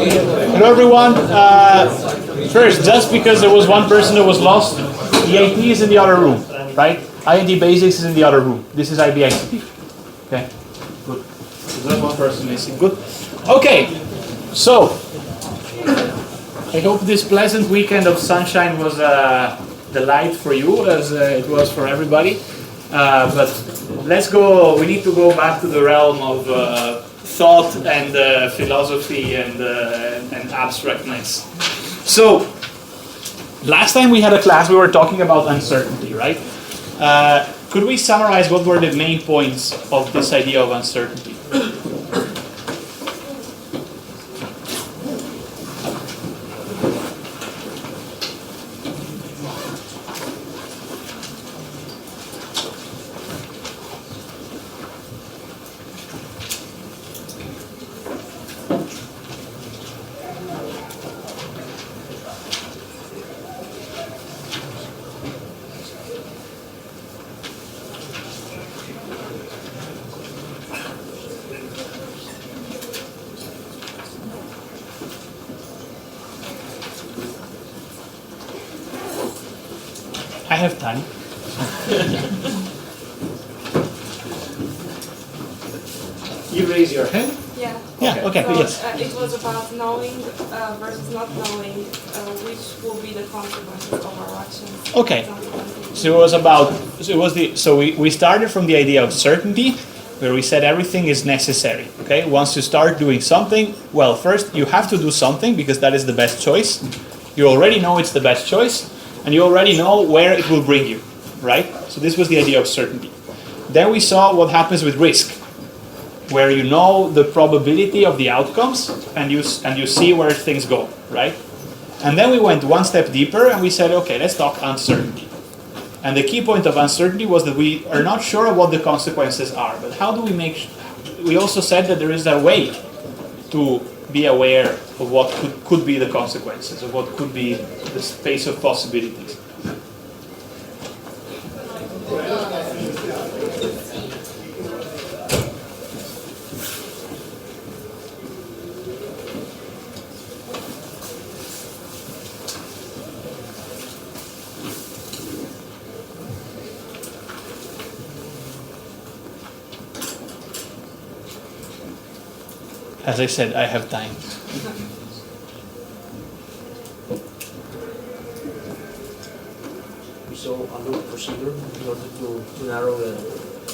Hello everyone. First, just because there was one person that was lost, the IT is in the other room, right? INT Basics is in the other room. This is IBICT. Okay, good. There's one person missing. Good. Okay, so I hope this pleasant weekend of sunshine was a delight for you, as it was for everybody. But let's go. We need to go back to the realm of thought and philosophy and abstractness. So, last time we had a class, we were talking about uncertainty, right? Could we summarize what were the main points of this idea of uncertainty? I have time. You raise your hand? Yeah. Yeah, okay, So, yes. it was about knowing versus not knowing which will be the consequences of our actions. Okay. So it was about, we started from the idea of certainty, where we said everything is necessary, okay? Once you start doing something, well, first you have to do something because that is the best choice. You already know it's the best choice, and you already know where it will bring you, right? So this was the idea of certainty. Then we saw what happens with risk, where you know the probability of the outcomes, and you see where things go, right? And then we went one step deeper, and we said, okay, let's talk uncertainty. And the key point of uncertainty was that we are not sure what the consequences are, but how do we we also said that there is a way to be aware of what could be the consequences, of what could be the space of possibilities. As I said, I have time. We saw a loop procedure in order to narrow the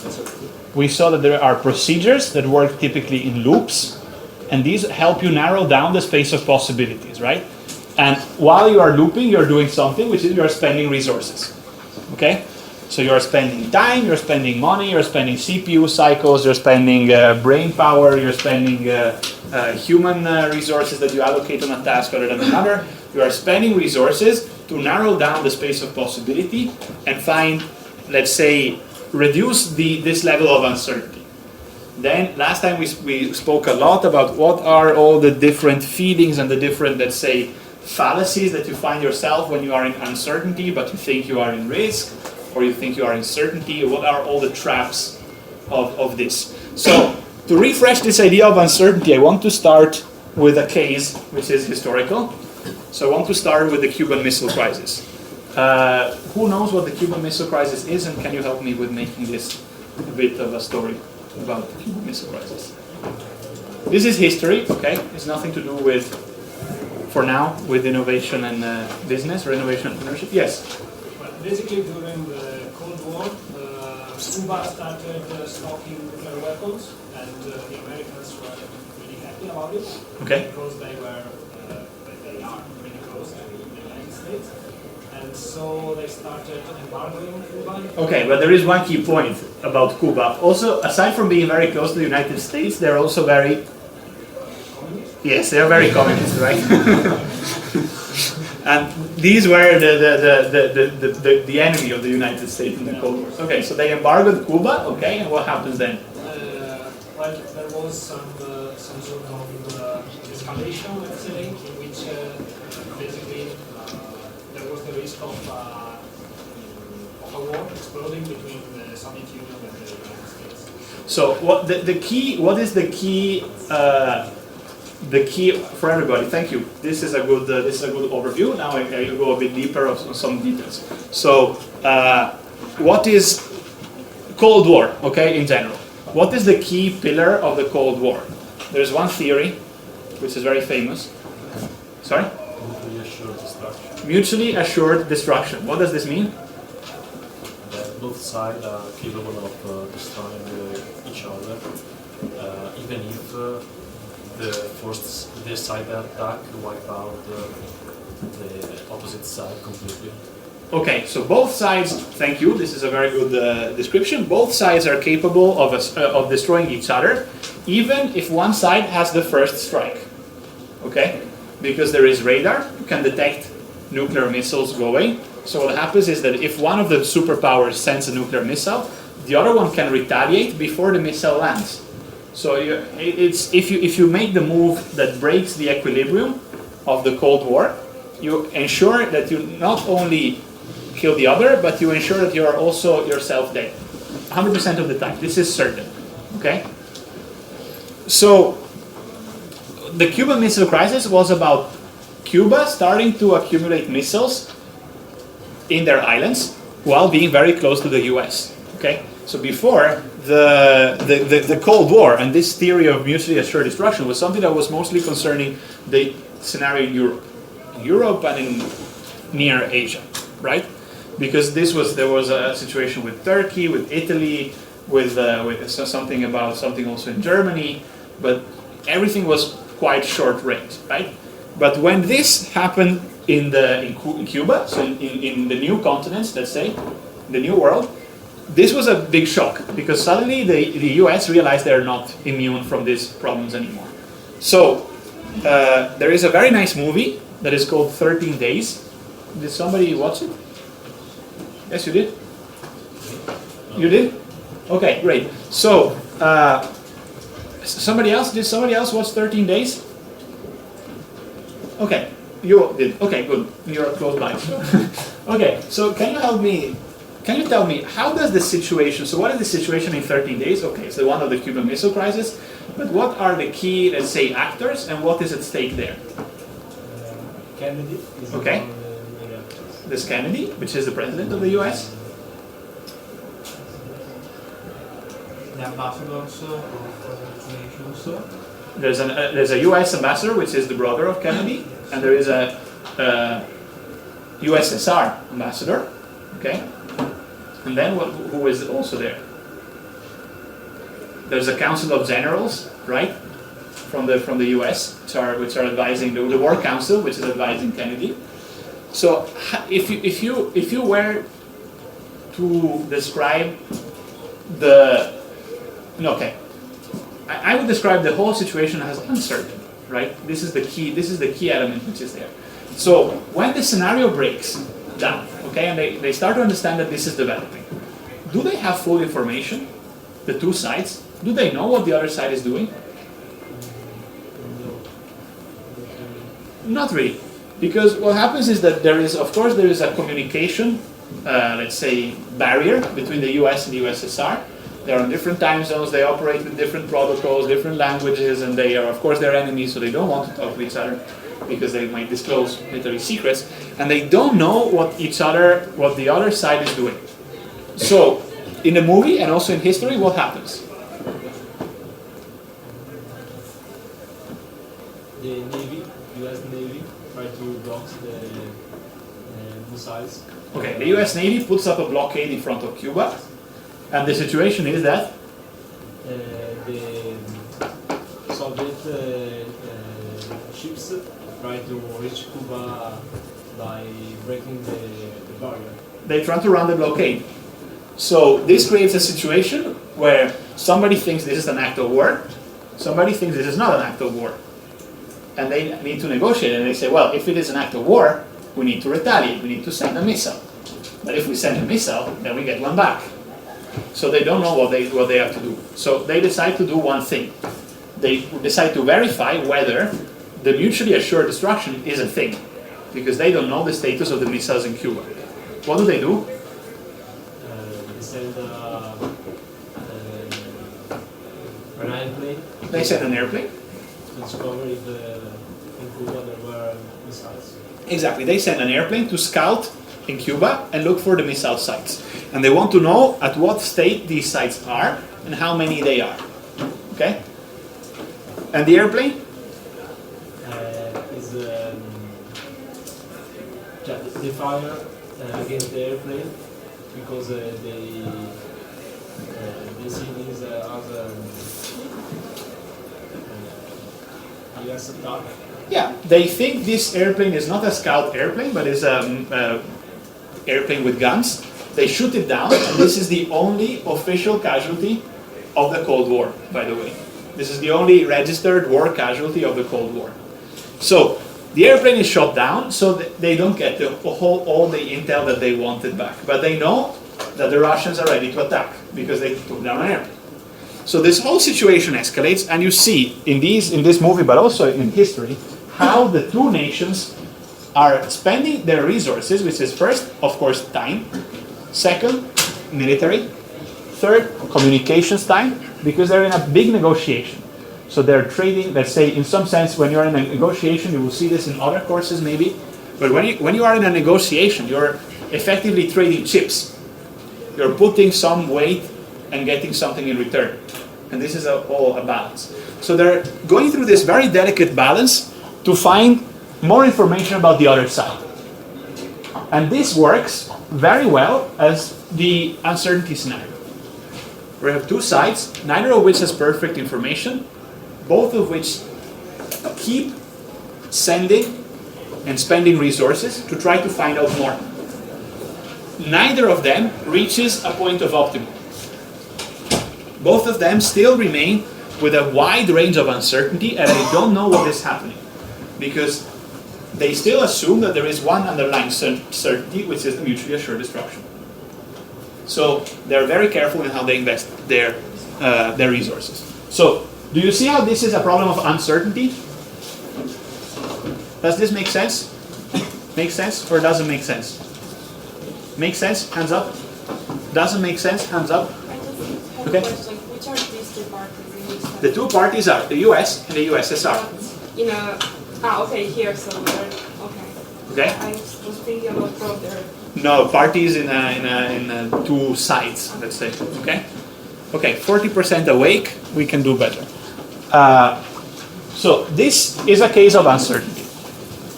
uncertainty. We saw that there are procedures that work typically in loops, and these help you narrow down the space of possibilities, right? And while you are looping, you're doing something, which is you're spending resources, okay? So you're spending time, you're spending money, you're spending CPU cycles, you're spending brain power, you're spending human resources that you allocate on a task rather than another. You are spending resources to narrow down the space of possibility and find, let's say, reduce this level of uncertainty. Then last time we spoke a lot about what are all the different feelings and the different, let's say, fallacies that you find yourself when you are in uncertainty but you think you are in risk, or you think you are in certainty. What are all the traps of this? So to refresh this idea of uncertainty, I want to start with a case which is historical. So I want to start with the Cuban Missile Crisis. Who knows what the Cuban Missile Crisis is, and can you help me with making this a bit of a story about the Cuban Missile Crisis? This is history, okay? It's nothing to do with, for now, with innovation and business or innovation and entrepreneurship. Yes? Basically, during the Cold War, Cuba started stocking nuclear weapons, and the Americans were really happy about it. Okay. Because they are really close to the United States. And so they started embargoing Cuba. Okay, but there is one key point about Cuba. Also, aside from being very close to the United States, they're also very... Yes, they're very communist, right? And these were the enemy of the United States in the Cold War. Okay, so they embargoed Cuba, okay, and what happens then? Well, there was some sort of escalation, let's say, in which basically there was the risk of a war exploding between the Soviet Union and the United States. So what is the key the key for everybody. Thank you. This is a good overview. Now I'll go a bit deeper on some details. So, what is Cold War? Okay, in general, what is the key pillar of the Cold War? There's one theory, which is very famous. Sorry? Mutually assured destruction. Mutually assured destruction. What does this mean? That both sides are capable of destroying each other, even if the side attack wipe out the opposite side completely. Okay, so both sides, thank you, this is a very good description. Both sides are capable of destroying each other, even if one side has the first strike. Okay? Because there is radar, you can detect nuclear missiles going. So what happens is that if one of the superpowers sends a nuclear missile, the other one can retaliate before the missile lands. So if you make the move that breaks the equilibrium of the Cold War, you ensure that you not only kill the other, but you ensure that you are also yourself dead. 100% of the time. This is certain. Okay? So, the Cuban Missile Crisis was about Cuba starting to accumulate missiles in their islands while being very close to the US. Okay? So before, the Cold War and this theory of mutually assured destruction was something that was mostly concerning the scenario in Europe. In Europe and in near Asia, right? Because there was a situation with Turkey, with Italy, with something also in Germany, but everything was quite short range, right? But when this happened in Cuba, so in the new continents, let's say, the new world, this was a big shock because suddenly the US realized they're not immune from these problems anymore. So there is a very nice movie that is called 13 Days. Did somebody watch it? Yes, you did? You did? Okay, great. So, somebody else? Did somebody else watch 13 Days? Okay, you did. Okay, good. You're close by. Okay, so can you help me? Can you tell me, how does the situation, so what is the situation in 13 Days? Okay, so one of the Cuban Missile Crisis, but what are the key, let's say, actors, and what is at stake there? Kennedy is Okay. one of the main actors. There's Kennedy, which is the president of the US. The ambassadors of other nations. There's a US ambassador, which is the brother of Kennedy, and there is a USSR ambassador, okay? And then who is also there? There's a Council of Generals, right? From the US, which are advising the War Council, which is advising Kennedy. So if you were to describe I would describe the whole situation as uncertain, right? This is the key element which is there. So when the scenario breaks down, okay, and they start to understand that this is developing, do they have full information? The two sides? Do they know what the other side is doing? Not really, because what happens is that there is a communication, let's say, barrier between the US and the USSR. They're on different time zones, they operate with different protocols, different languages, and they are, of course, they're enemies, so they don't want to talk to each other because they might disclose military secrets, and they don't know what the other side is doing. So, in the movie and also in history, what happens? The Navy, US Navy, try to block the missiles. Okay, the US Navy puts up a blockade in front of Cuba, and the situation is that The Soviet ships try to reach Cuba by breaking the barrier. they try to run the blockade. So this creates a situation where somebody thinks this is an act of war, somebody thinks this is not an act of war. And they need to negotiate, and they say, well, if it is an act of war, we need to retaliate, we need to send a missile. But if we send a missile, then we get one back. So they don't know what they have to do. So they decide to do one thing. They decide to verify whether the mutually assured destruction is a thing, because they don't know the status of the missiles in Cuba. What do? They send an airplane. They send an airplane. discover if in Cuba there were missiles. Exactly. They send an airplane to scout in Cuba and look for the missile sites. And they want to know at what state these sites are and how many they are. Okay? And the airplane? They fire against the airplane because they see this as a US attack. Yeah, they think this airplane is not a scout airplane, but is an airplane with guns. They shoot it down, and this is the only official casualty of the Cold War, by the way. This is the only registered war casualty of the Cold War. So, the airplane is shot down, so they don't get all the intel that they wanted back. But they know that the Russians are ready to attack, because they took down an airplane. So this whole situation escalates, and you see in this movie, but also in history, how the two nations are spending their resources, which is first, of course, time, second, military, third, communications time, because they're in a big negotiation. So they're trading, let's say, in some sense, when you're in a negotiation, you will see this in other courses maybe, but when you are in a negotiation, you're effectively trading chips. You're putting some weight and getting something in return. And this is all a balance. So they're going through this very delicate balance to find more information about the other side. And this works very well as the uncertainty scenario. We have two sides, neither of which has perfect information, both of which keep sending and spending resources to try to find out more. Neither of them reaches a point of optimum. Both of them still remain with a wide range of uncertainty, and they don't know what is happening, because they still assume that there is one underlying certainty, which is the mutually assured destruction. So they're very careful in how they invest their resources. So do you see how this is a problem of uncertainty? Does this make sense? Make sense or doesn't make sense? Make sense? Hands up. Doesn't make sense? Hands up. I just have Okay. a question. Which are these two parties in which The two parties are the US and the USSR. in a okay, here, so they're okay. Okay? I was thinking about both there. No, parties in two sides, let's say. Okay? Okay, 40% awake, we can do better. So this is a case of uncertainty.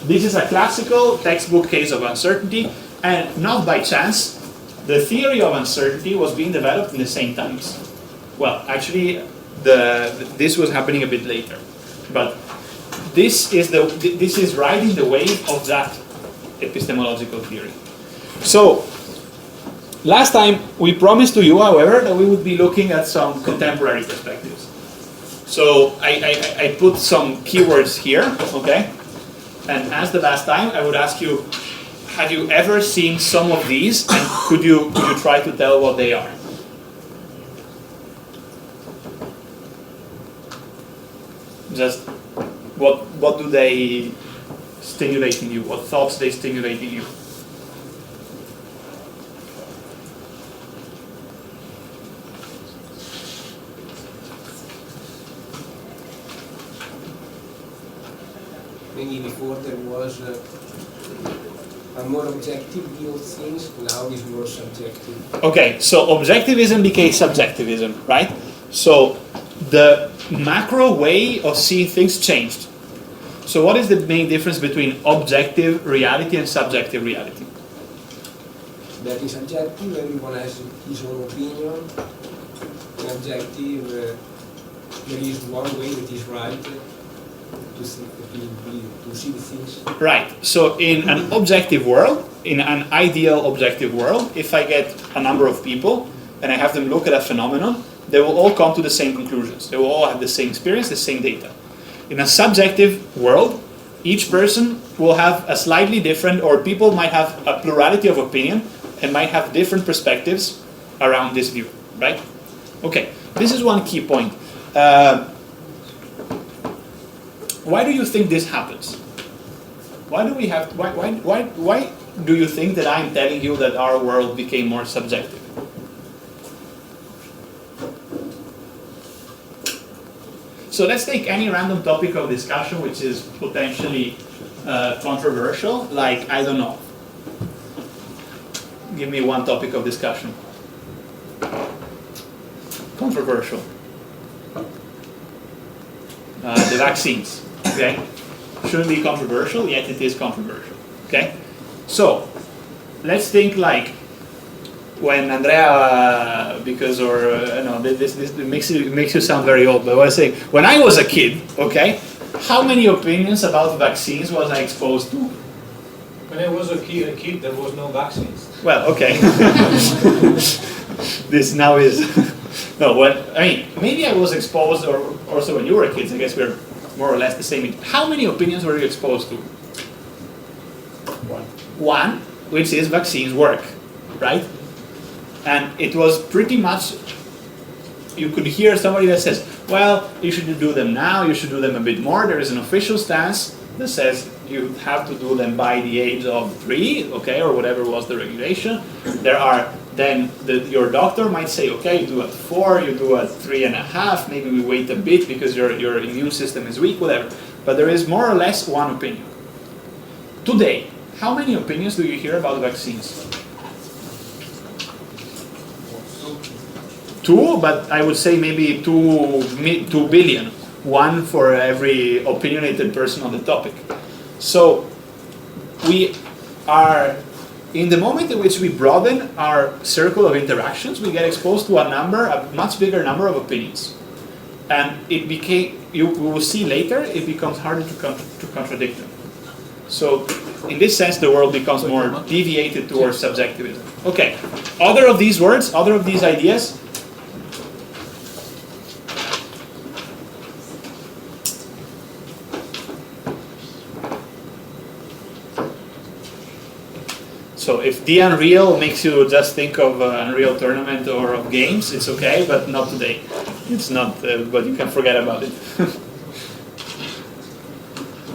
This is a classical textbook case of uncertainty, and not by chance, the theory of uncertainty was being developed in the same times. Well, actually, this was happening a bit later, but this is riding the wave of that epistemological theory. So, last time we promised to you, however, that we would be looking at some contemporary perspectives. So I put some keywords here, okay? And as the last time, I would ask you, have you ever seen some of these, and could you try to tell what they are? Just what do they stimulate in you? What thoughts they stimulate in you? Maybe before there was a more objective view of things, now is more subjective. Okay, so objectivism became subjectivism, right? So the macro way of seeing things changed. So what is the main difference between objective reality and subjective reality? That is subjective, everyone has his own opinion. In objective, there is one way that is right to see the things. Right, so in an objective world, in an ideal objective world, if I get a number of people and I have them look at a phenomenon, they will all come to the same conclusions. They will all have the same experience, the same data. In a subjective world, each person will have a slightly different, or people might have a plurality of opinion and might have different perspectives around this view, right? Okay, this is one key point. Why do you think this happens? Why do you think that I'm telling you that our world became more subjective? So let's take any random topic of discussion which is potentially controversial, like, I don't know. Give me one topic of discussion. Controversial. The vaccines, okay? Shouldn't be controversial, yet it is controversial, okay? So, let's think like when Andrea, because no, this makes you sound very old, but I was saying, when I was a kid, okay, how many opinions about vaccines was I exposed to? When I was a kid, there was no vaccines. Well, okay. This now is no. Maybe I was exposed, or also when you were kids. I guess we're more or less the same. How many opinions were you exposed to? One, which is vaccines work, right? And it was pretty much, you could hear somebody that says, well, you should do them now, you should do them a bit more. There is an official stance that says you have to do them by the age of 3, okay, or whatever was the regulation. There are then, your doctor might say, okay, you do at 4, you do at 3.5, maybe we wait a bit because your immune system is weak, whatever. But there is more or less one opinion. Today, how many opinions do you hear about vaccines? 2, but I would say maybe 2 billion. 1 for every opinionated person on the topic. So we are, in the moment in which we broaden our circle of interactions, we get exposed to a much bigger number of opinions. And it became, we will see later, it becomes harder to contradict them. So in this sense, the world becomes more deviated towards subjectivism. Okay, other of these words, other of these ideas. So if the Unreal makes you just think of Unreal Tournament or of games, it's okay, but not today. It's not, but you can forget about it.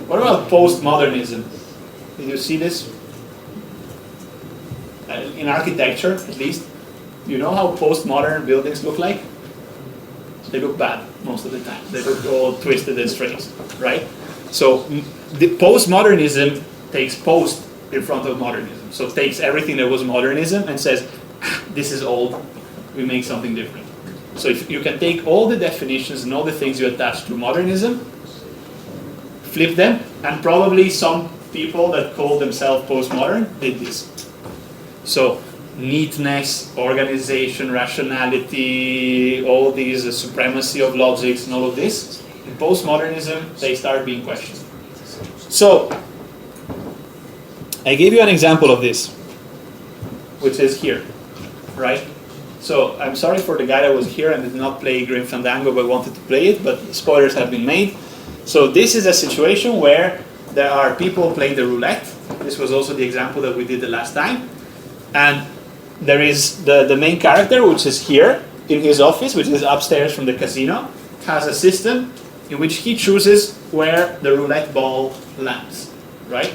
What about postmodernism? Did you see this? In architecture, at least. You know how postmodern buildings look like? They look bad most of the time. They look all twisted and strange, right? So the postmodernism takes post in front of modernism. So it takes everything that was modernism and says, this is old, we make something different. So if you can take all the definitions and all the things you attach to modernism, flip them, and probably some people that call themselves postmodern did this. So neatness, organization, rationality, all these supremacy of logics and all of this, in postmodernism, they start being questioned. So I gave you an example of this, which is here, right? So I'm sorry for the guy that was here and did not play Grim Fandango but wanted to play it, but spoilers have been made. So this is a situation where there are people playing the roulette. This was also the example that we did the last time. And there is the main character, which is here in his office, which is upstairs from the casino, has a system in which he chooses where the roulette ball lands, right?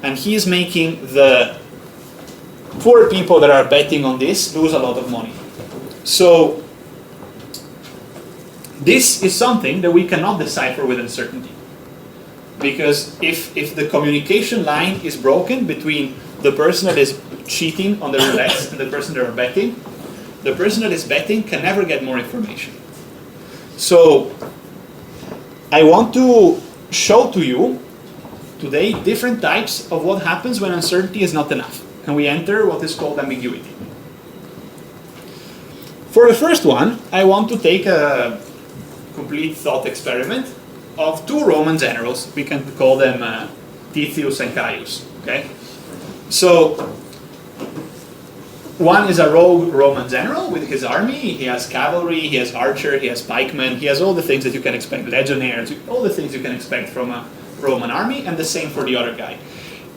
And he is making the poor people that are betting on this lose a lot of money. So this is something that we cannot decipher with uncertainty. Because if the communication line is broken between the person that is cheating on the roulette and the person that are betting, the person that is betting can never get more information. So I want to show to you today different types of what happens when uncertainty is not enough and we enter what is called ambiguity. For the first one, I want to take a complete thought experiment of 2 Roman generals. We can call them Titius and Caius. Okay? So one is a rogue Roman general with his army. He has cavalry, he has archer, he has pikemen, he has all the things that you can expect, legionnaires, all the things you can expect from a Roman army, and the same for the other guy.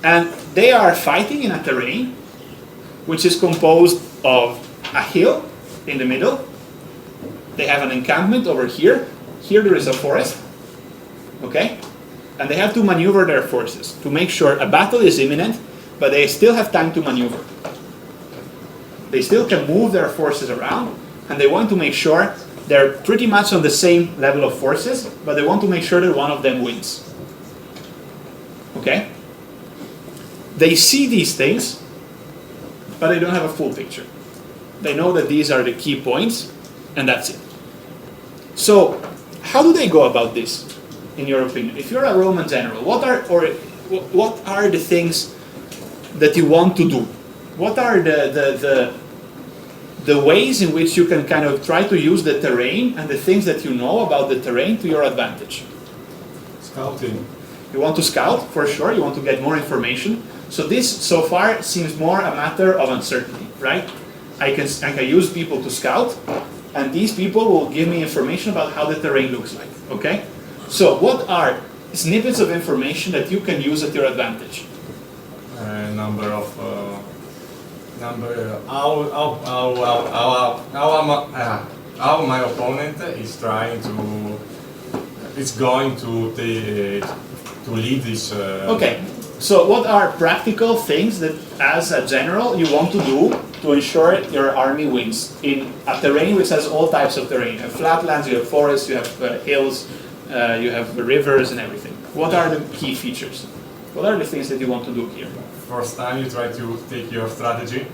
And they are fighting in a terrain which is composed of a hill in the middle. They have an encampment over here. Here there is a forest. Okay? And they have to maneuver their forces to make sure a battle is imminent, but they still have time to maneuver. They still can move their forces around, and they want to make sure They're pretty much on the same level of forces, but they want to make sure that one of them wins. Okay? They see these things, but they don't have a full picture. They know that these are the key points, and that's it. So, how do they go about this, in your opinion? If you're a Roman general, what are the things that you want to do? What are the ways in which you can kind of try to use the terrain and the things that you know about the terrain to your advantage? Scouting. You want to scout, for sure. You want to get more information. So this, so far, seems more a matter of uncertainty, right? I can use people to scout, and these people will give me information about how the terrain looks like, okay? So what are snippets of information that you can use at your advantage? How my opponent is trying to, is going to lead this. Okay, so what are practical things that, as a general, you want to do to ensure your army wins in a terrain which has all types of terrain? You have flatlands, you have forests, you have hills, you have rivers and everything. What are the key features? What are the things that you want to do here? First time you try to take your strategy,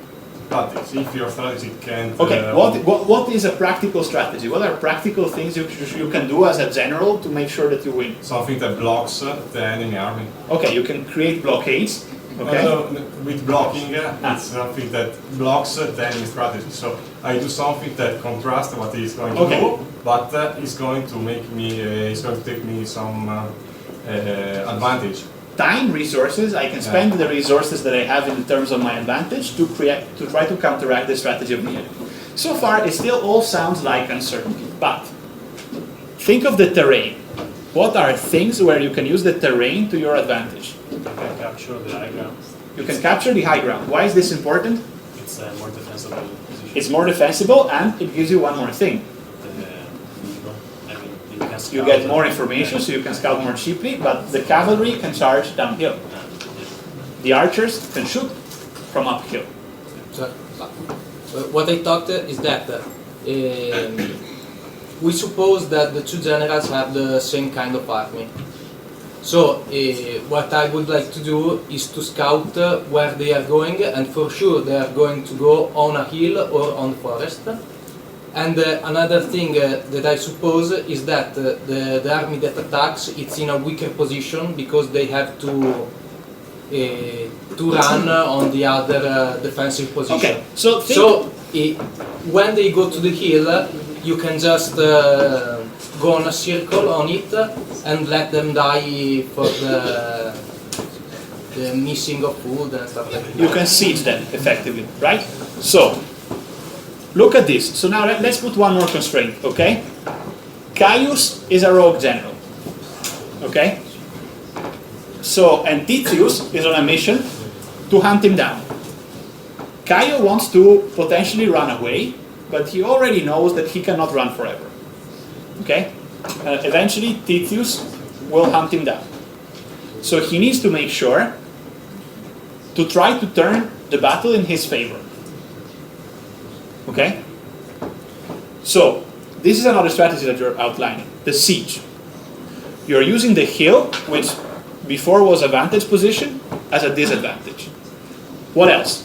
but if your strategy can't... Okay, what is a practical strategy? What are practical things you can do as a general to make sure that you win? Something that blocks the enemy army. Okay, you can create blockades. Okay. With blocking, it's something that blocks the enemy strategy. So I do something that contrasts what he's going to do, but it's going to make me, it's going to take me some advantage. Time, resources, I can spend the resources that I have in terms of my advantage to try to counteract the strategy of the enemy. So far, it still all sounds like uncertainty, but think of the terrain. What are things where you can use the terrain to your advantage? You can capture the high ground. You can capture the high ground. Why is this important? It's a more defensible position. It's more defensible, and it gives you one more thing. You get more information, so you can scout more cheaply, but the cavalry can charge downhill. The archers can shoot from uphill. So, what I thought is that we suppose that the two generals have the same kind of army. So what I would like to do is to scout where they are going, and for sure they are going to go on a hill or on forest. And another thing that I suppose is that the army that attacks, it's in a weaker position because they have to run on the other defensive position. Okay, so when they go to the hill, you can just go on a circle on it and let them die for the missing of food and stuff like that. You can siege them effectively, right? So look at this. So now let's put one more constraint, okay? Caius is a rogue general, okay? So, and Titius is on a mission to hunt him down. Caio wants to potentially run away, but he already knows that he cannot run forever, okay? Eventually, Titius will hunt him down. So he needs to make sure to try to turn the battle in his favor. Okay? So, this is another strategy that you're outlining, the siege. You're using the hill, which before was a vantage position, as a disadvantage. What else?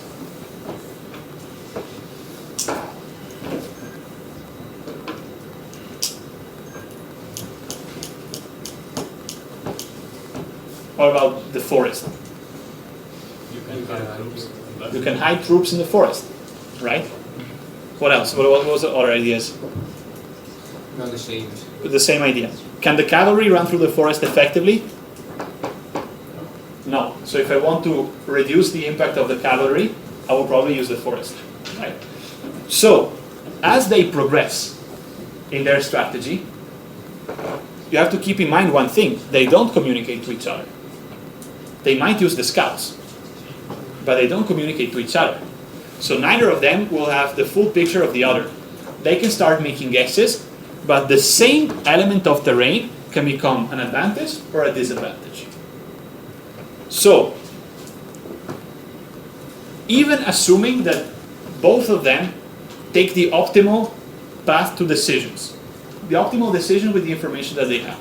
What about the forest? You can hide troops in the forest, right? What else? What was the other ideas? Not the same. The same idea. Can the cavalry run through the forest effectively? No. So if I want to reduce the impact of the cavalry, I will probably use the forest. Right? So, as they progress in their strategy, you have to keep in mind one thing. They don't communicate to each other. They might use the scouts, but they don't communicate to each other. So neither of them will have the full picture of the other. They can start making guesses, but the same element of terrain can become an advantage or a disadvantage. So, even assuming that both of them take the optimal path to decisions, the optimal decision with the information that they have.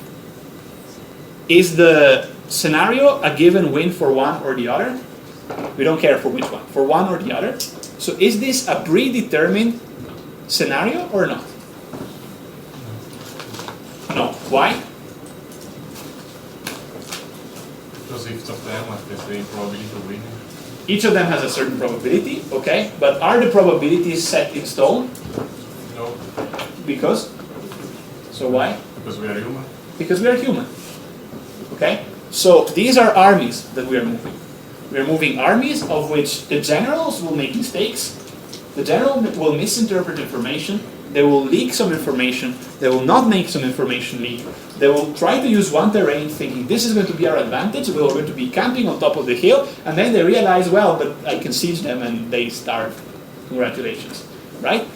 Is the scenario a given win for one or the other? We don't care for which one, for one or the other. So is this a predetermined scenario or not? No. Why? Because each of them has the same probability of winning. Each of them has a certain probability, okay? But are the probabilities set in stone? No, Because? So why? because we are human. Because we are human. Okay? So these are armies that we are moving. We are moving armies of which the generals will make mistakes. The general will misinterpret information. They will leak some information. They will not make some information leak. They will try to use one terrain thinking this is going to be our advantage. We're going to be camping on top of the hill. And then they realize, well, but I can siege them and they starve. Congratulations. Right?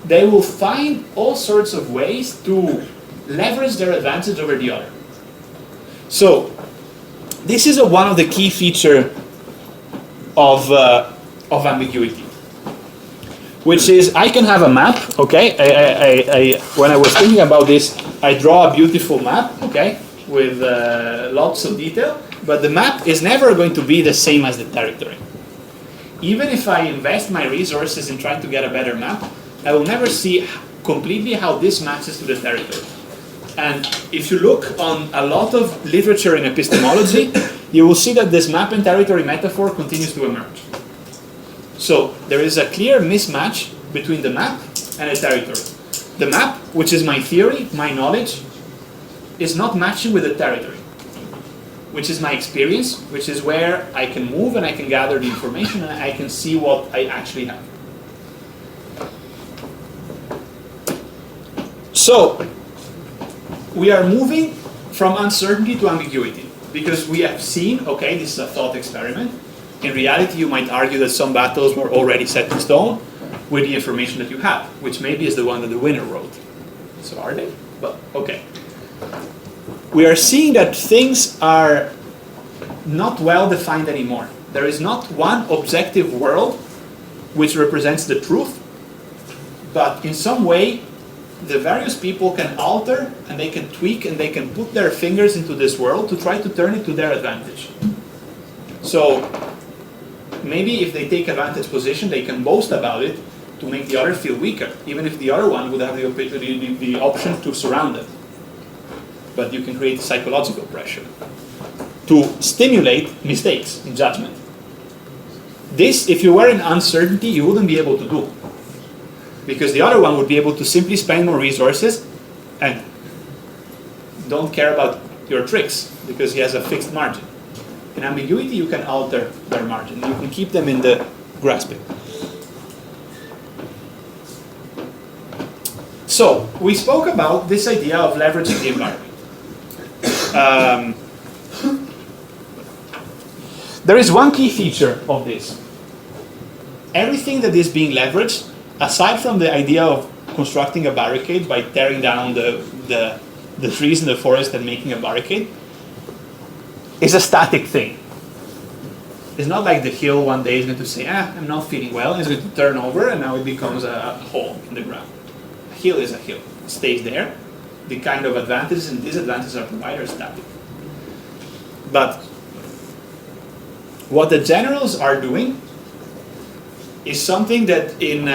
They will find all sorts of ways to leverage their advantage over the other. So this is one of the key features of ambiguity, which is I can have a map, okay? When I was thinking about this, I draw a beautiful map, okay, with lots of detail, but the map is never going to be the same as the territory. Even if I invest my resources in trying to get a better map, I will never see completely how this matches to the territory. And if you look on a lot of literature in epistemology, you will see that this map and territory metaphor continues to emerge. So there is a clear mismatch between the map and the territory. The map, which is my theory, my knowledge, is not matching with the territory, which is my experience, which is where I can move and I can gather the information and I can see what I actually have. So we are moving from uncertainty to ambiguity because we have seen, okay, this is a thought experiment. In reality, you might argue that some battles were already set in stone with the information that you have, which maybe is the one that the winner wrote. So are they? But okay. We are seeing that things are not well defined anymore. There is not one objective world which represents the truth, but in some way the various people can alter and they can tweak and they can put their fingers into this world to try to turn it to their advantage. So maybe if they take advantage position, they can boast about it to make the other feel weaker, even if the other one would have the option to surround them. But you can create psychological pressure to stimulate mistakes in judgment. This, if you were in uncertainty, you wouldn't be able to do. Because the other one would be able to simply spend more resources and don't care about your tricks because he has a fixed margin. In ambiguity, you can alter their margin. You can keep them in the grasping. So, we spoke about this idea of leveraging the environment. There is one key feature of this. Everything that is being leveraged, aside from the idea of constructing a barricade by tearing down the trees in the forest and making a barricade, is a static thing. It's not like the hill one day is going to say, I'm not feeling well, and it's going to turn over and now it becomes a hole in the ground. A hill is a hill. It stays there. The kind of advantages and disadvantages are provided are static. But what the generals are doing is something that in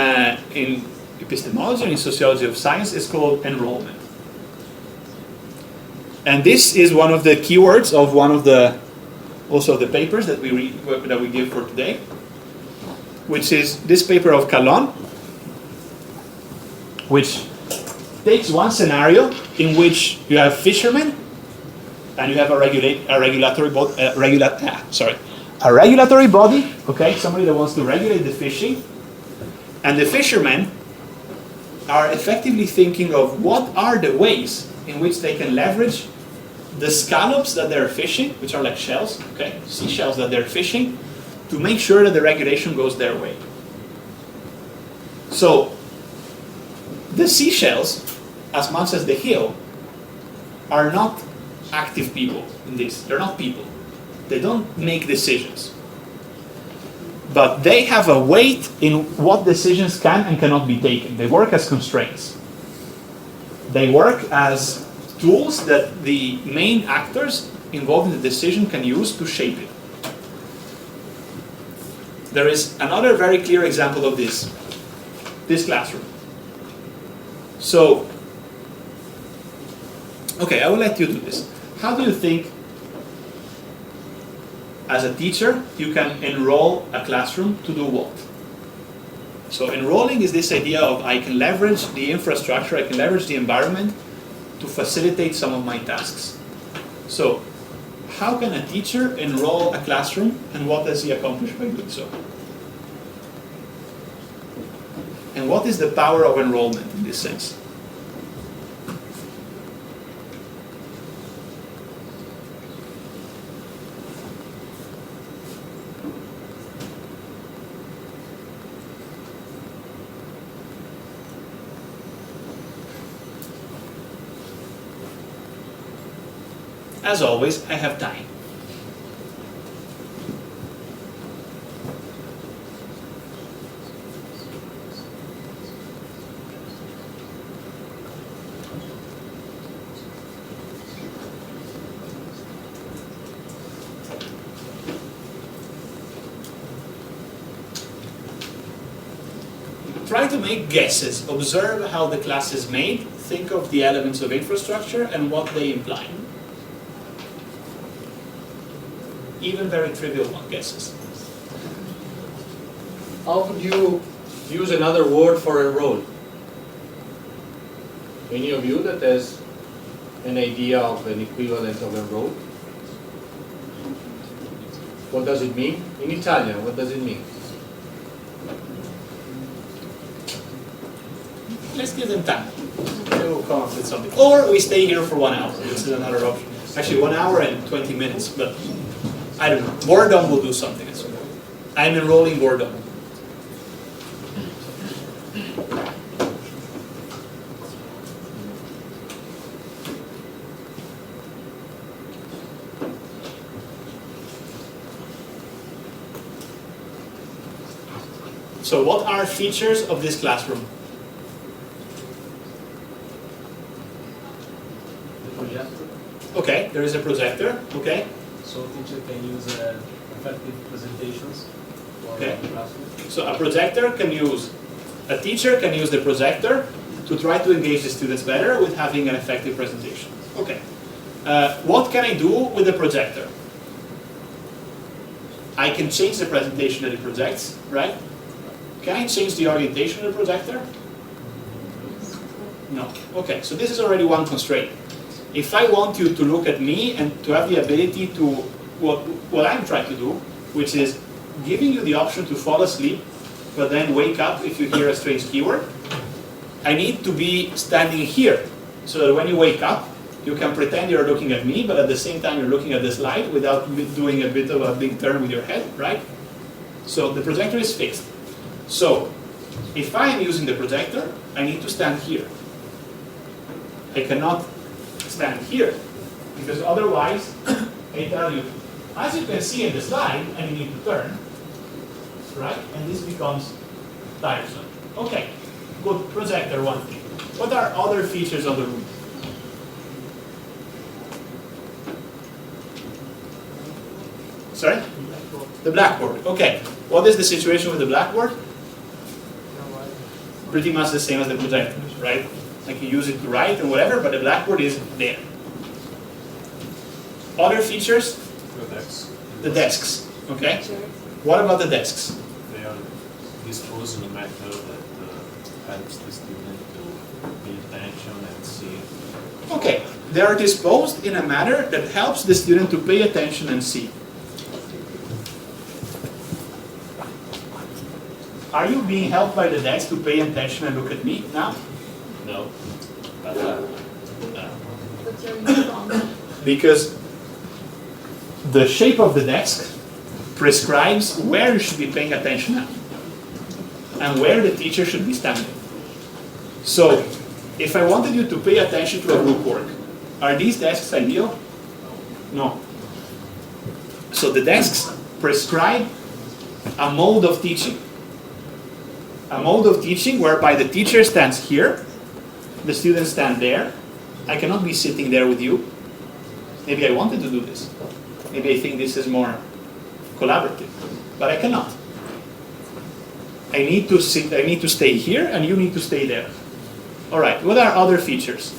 epistemology and in sociology of science is called enrollment. And this is one of the keywords of one of the also the papers that we give for today, which is this paper of Calonne, which takes one scenario in which you have fishermen and you have a regulatory body, okay, somebody that wants to regulate the fishing, and the fishermen are effectively thinking of what are the ways in which they can leverage the scallops that they're fishing, which are like shells, okay, seashells that they're fishing, to make sure that the regulation goes their way. So the seashells, as much as the hill, are not active people in this. They're not people. They don't make decisions. But they have a weight in what decisions can and cannot be taken. They work as constraints. They work as tools that the main actors involved in the decision can use to shape it. There is another very clear example of this classroom. So, okay, I will let you do this. How do you think, as a teacher, you can enroll a classroom to do what? So enrolling is this idea of I can leverage the infrastructure, I can leverage the environment to facilitate some of my tasks. So how can a teacher enroll a classroom, and what does he accomplish by doing so? And what is the power of enrollment in this sense? As always, I have time. Try to make guesses. Observe how the class is made. Think of the elements of infrastructure and what they imply. Even very trivial one guesses. How would you use another word for enroll? Any of you that has an idea of an equivalent of enroll? What does it mean? In Italian, what does it mean? Let's give them time. They will come up with something. Or we stay here for 1 hour. This is another option. Actually, 1 hour and 20 minutes, but I don't know. Boredom will do something. I'm enrolling boredom. So what are features of this classroom? Okay, there is a projector. Okay. So teacher can use effective presentations for Okay. the classroom. So a projector can use, a teacher can use the projector to try to engage the students better with having an effective presentation. Okay. What can I do with the projector? I can change the presentation that it projects, right? Can I change the orientation of the projector? No. Okay, so this is already one constraint. If I want you to look at me and to have the ability to, what I'm trying to do, which is giving you the option to fall asleep, but then wake up if you hear a strange keyword, I need to be standing here, so that when you wake up, you can pretend you're looking at me, but at the same time you're looking at the slide without doing a bit of a big turn with your head, right? So the projector is fixed. So if I am using the projector, I need to stand here. I cannot stand here, because otherwise, I tell you, as you can see in the slide, and you need to turn, right? And this becomes tiresome. Okay, good, projector, one thing. What are other features of the room? Sorry? The blackboard. Okay, what is the situation with the blackboard? Pretty much the same as the projector, right? Like you use it to write and whatever, but the blackboard is there. Other features? The desks. The desks, okay? What about the desks? They are disposed in a manner that helps the student to pay attention and see. Okay, they are disposed in a manner that helps the student to pay attention and see. Are you being helped by the desk to pay attention and look at me now? No. But, But you're wrong. Because the shape of the desk prescribes where you should be paying attention at and where the teacher should be standing. So, if I wanted you to pay attention to a group work, are these desks ideal? No. So the desks prescribe a mode of teaching. A mode of teaching whereby the teacher stands here, the students stand there. I cannot be sitting there with you. Maybe I wanted to do this. Maybe I think this is more collaborative, but I cannot. I need to sit, I need to stay here, and you need to stay there. All right, what are other features?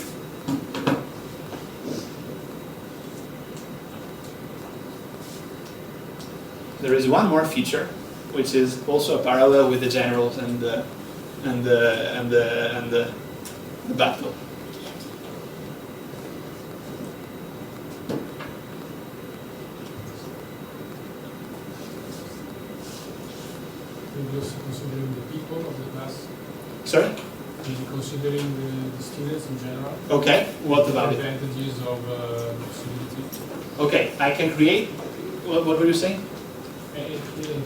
There is one more feature, which is also a parallel with the generals and the battle. Maybe also considering the people of the class. Sorry? Maybe considering the students in general. Okay, what about it? Advantages of proximity. Okay, I can create, what were you saying?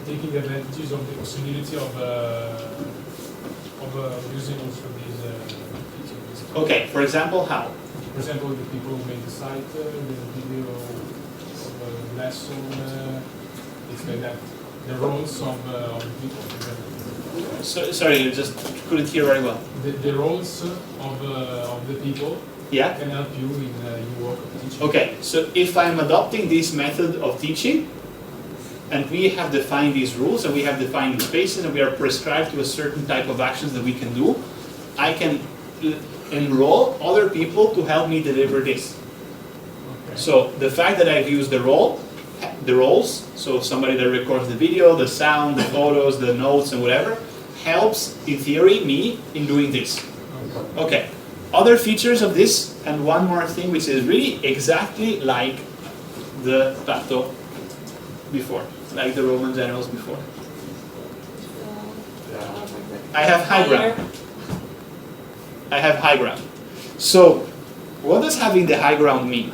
Taking advantages of the possibility of using also these features. Okay, for example, how? For example, the people who made the site, the video of a lesson, it's like that. The roles of the people. So, sorry, you just couldn't hear very well. The roles of the people Yeah? can help you in your work of teaching. Okay, so if I'm adopting this method of teaching, and we have defined these rules, and we have defined the spaces, and we are prescribed to a certain type of actions that we can do, I can enroll other people to help me deliver this. Okay. So the fact that I've used the roles, so somebody that records the video, the sound, the photos, the notes, and whatever, helps, in theory, me in doing this. Okay. Other features of this, and one more thing, which is really exactly like the Pato before, like the Roman generals before. I have high ground. I have high ground. So, what does having the high ground mean?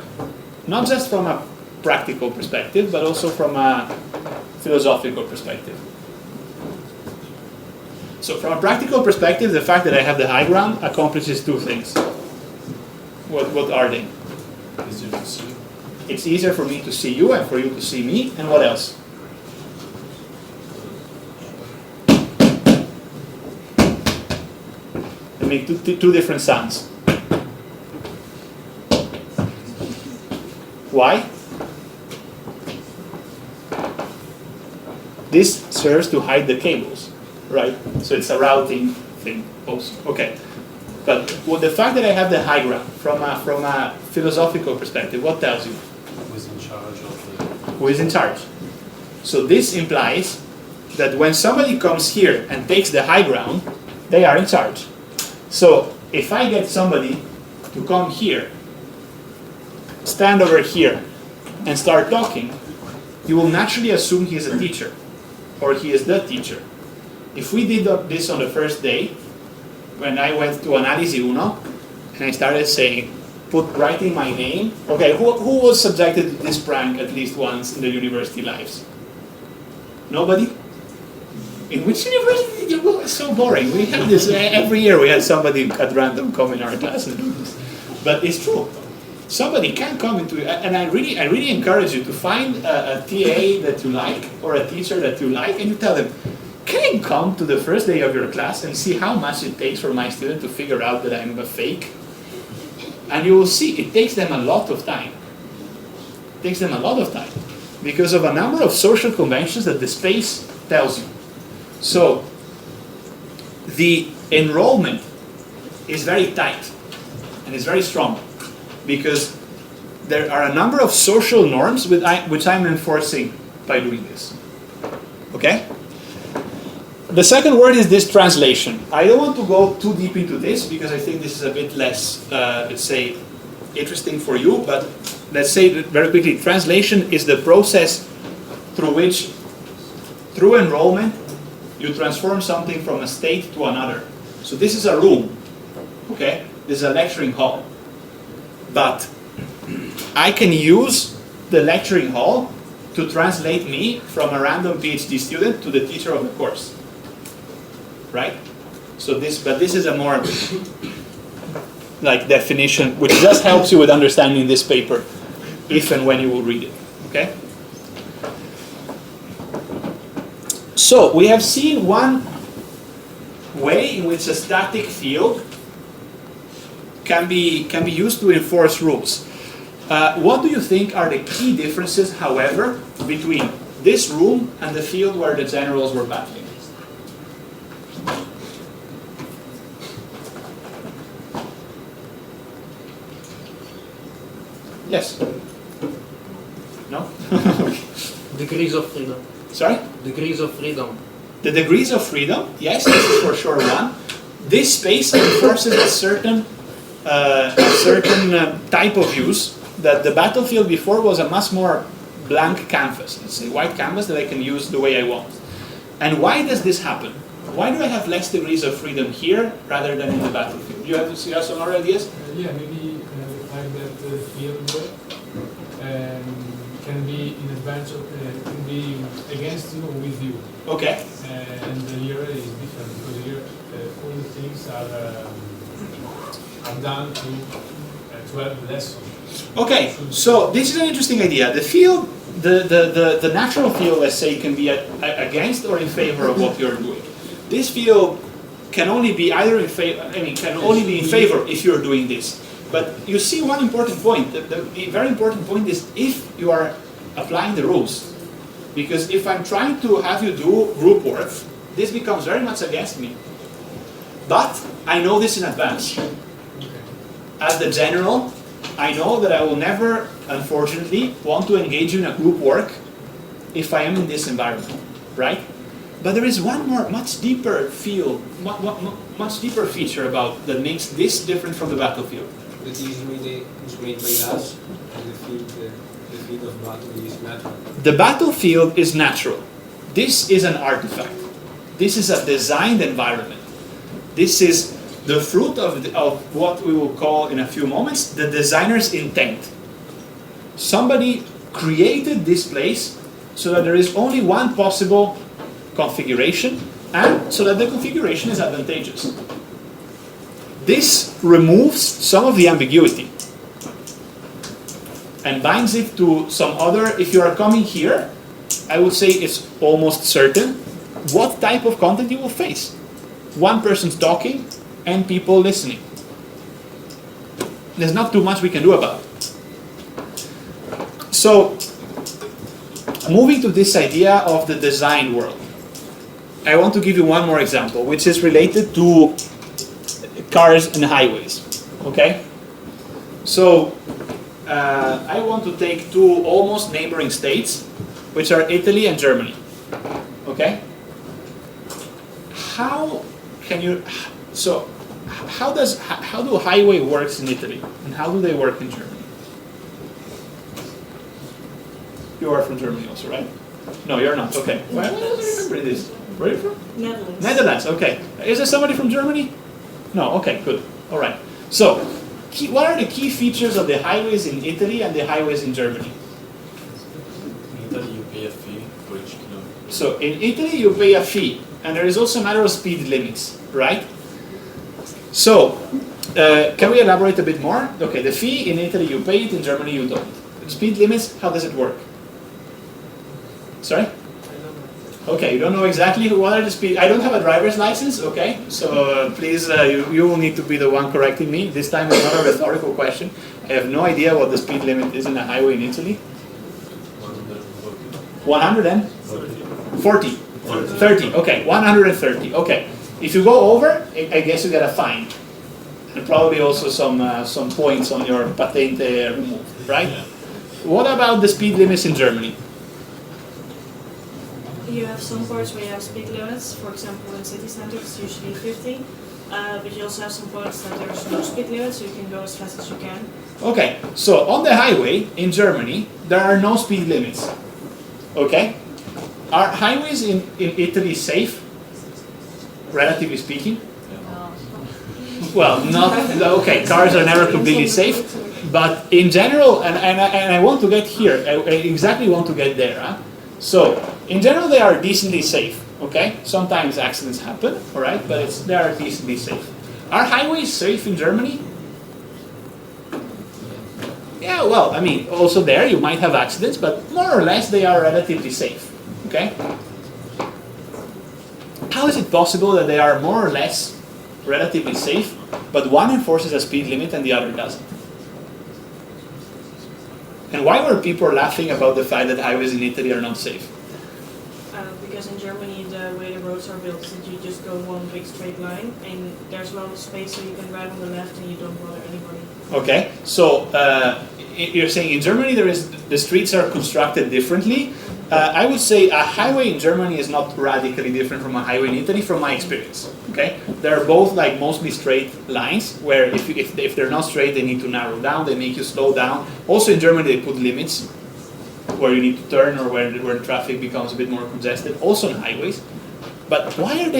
Not just from a practical perspective, but also from a philosophical perspective. So, from a practical perspective, the fact that I have the high ground accomplishes two things. What are they? Easier to see. It's easier for me to see you and for you to see me, and what else? They make two different sounds. Why? This serves to hide the cables, right? So it's a routing thing also. Okay. But the fact that I have the high ground from a philosophical perspective, what tells you? Who's in charge of the... Who is in charge? So this implies that when somebody comes here and takes the high ground, they are in charge. So if I get somebody to come here, stand over here, and start talking, you will naturally assume he is a teacher, or he is the teacher. If we did this on the first day, when I went to Analisi Uno, and I started saying, writing my name. Okay, who was subjected to this prank at least once in their university lives? Nobody? In which university? It was so boring. We had this every year. We had somebody at random come in our class and do this. But it's true. Somebody can come into it, and I really encourage you to find a TA that you like or a teacher that you like, and you tell them, can I come to the first day of your class and see how much it takes for my student to figure out that I'm a fake? And you will see, it takes them a lot of time. It takes them a lot of time because of a number of social conventions that the space tells you. So, the enrollment is very tight and it's very strong because there are a number of social norms which I'm enforcing by doing this. Okay? The second word is this translation. I don't want to go too deep into this because I think this is a bit less, let's say, interesting for you, but let's say very quickly, translation is the process through which, through enrollment, you transform something from a state to another. So this is a room, okay? This is a lecturing hall. But I can use the lecturing hall to translate me from a random PhD student to the teacher of the course. Right? So this is a more like definition, which just helps you with understanding this paper, if and when you will read it. Okay? So we have seen one way in which a static field can be used to enforce rules. What do you think are the key differences, however, between this room and the field where the generals were battling? Yes? No? Degrees of freedom. Sorry? Degrees of freedom. The degrees of freedom, yes, this is for sure one. This space enforces a certain type of use that the battlefield before was a much more blank canvas. It's a white canvas that I can use the way I want. And why does this happen? Why do I have less degrees of freedom here rather than in the battlefield? Do you have some other ideas? Yeah, maybe the fact that the field can be in advance, can be against you or with you. Okay. And here is different because here all the things are done to have the lesson. Okay, so this is an interesting idea. The field, the natural field, let's say, can be against or in favor of what you're doing. This field can only be either in favor. I mean, can only be in favor if you're doing this. But you see one important point. The very important point is if you are applying the rules. Because if I'm trying to have you do group work, this becomes very much against me. But I know this in advance. As the general, I know that I will never, unfortunately, want to engage you in a group work if I am in this environment, right? But there is one more, much deeper field, much deeper feature about that makes this different from the battlefield. That is made by us, and the field of battle is natural. The battlefield is natural. This is an artifact. This is a designed environment. This is the fruit of what we will call in a few moments the designer's intent. Somebody created this place so that there is only one possible configuration and so that the configuration is advantageous. This removes some of the ambiguity and binds it to some other. If you are coming here, I would say it's almost certain what type of content you will face. One person's talking and people listening. There's not too much we can do about it. So, moving to this idea of the design world, I want to give you one more example, which is related to cars and highways. Okay? So, I want to take two almost neighboring states, which are Italy and Germany. Okay? How can you? So, how do highway works in Italy, and how do they work in Germany? You are from Germany also, right? No, you're not. Okay. Why don't I remember this? Where are you from? Netherlands. Netherlands. Okay. Is there somebody from Germany? No. Okay. Good. All right. So, what are the key features of the highways in Italy and the highways in Germany? In Italy, you pay a fee for each kilometer. So, in Italy, you pay a fee, and there is also a matter of speed limits, right? So, can we elaborate a bit more? Okay, the fee in Italy you pay it, in Germany you don't. The speed limits, how does it work? Sorry? Okay, you don't know exactly what are the speed. I don't have a driver's license, okay? So please, you will need to be the one correcting me. This time it's not a rhetorical question. I have no idea what the speed limit is in a highway in Italy. 140. 30, okay, 130, okay. If you go over, I guess you get a fine. And probably also some points on your patente removed, right? Yeah. What about the speed limits in Germany? You have some parts where you have speed limits. For example, in city center, it's usually 50. But you also have some parts that there's no speed limit, so you can go as fast as you can. Okay, so on the highway in Germany, there are no speed limits. Okay? Are highways in Italy safe, relatively speaking? Well, not, okay, cars are never completely safe, but in general, and I want to get here, I exactly want to get there. Huh? So, in general, they are decently safe, okay? Sometimes accidents happen, all right, but they are decently safe. Are highways safe in Germany? Yeah, well, I mean, also there you might have accidents, but more or less they are relatively safe, okay? How is it possible that they are more or less relatively safe, but one enforces a speed limit and the other doesn't. And why were people laughing about the fact that highways in Italy are not safe? Because in Germany, the way the roads are built is that you just go one big straight line, and there's a lot of space so you can drive on the left and you don't bother anybody. Okay, so you're saying in Germany the streets are constructed differently. I would say a highway in Germany is not radically different from a highway in Italy, from my experience. Okay, they're both like mostly straight lines, where if they're not straight, they need to narrow down. They make you slow down. Also in Germany, they put limits where you need to turn or where traffic becomes a bit more congested. Also on highways, but why are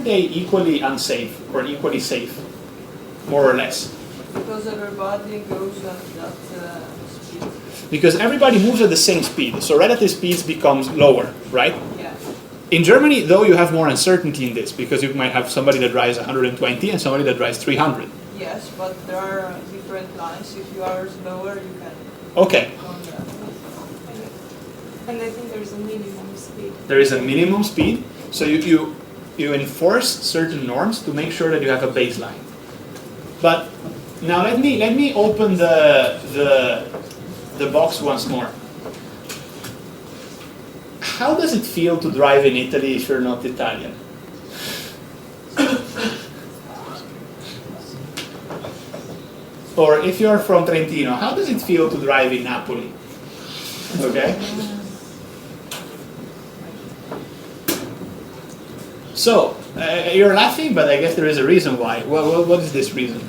they equally unsafe or equally safe, more or less? Because everybody goes at that speed. Because everybody moves at the same speed, so relative speeds becomes lower, right? Yeah. In Germany, though, you have more uncertainty in this, because you might have somebody that drives 120 and somebody that drives 300. Yes, but there are different lines. If you are slower, you can. Okay. Go on that. And I think there's a minimum speed. There is a minimum speed, so you enforce certain norms to make sure that you have a baseline. But now let me open the box once more. How does it feel to drive in Italy if you're not Italian? Or if you're from Trentino, how does it feel to drive in Napoli? Okay? So, you're laughing, but I guess there is a reason why. What is this reason?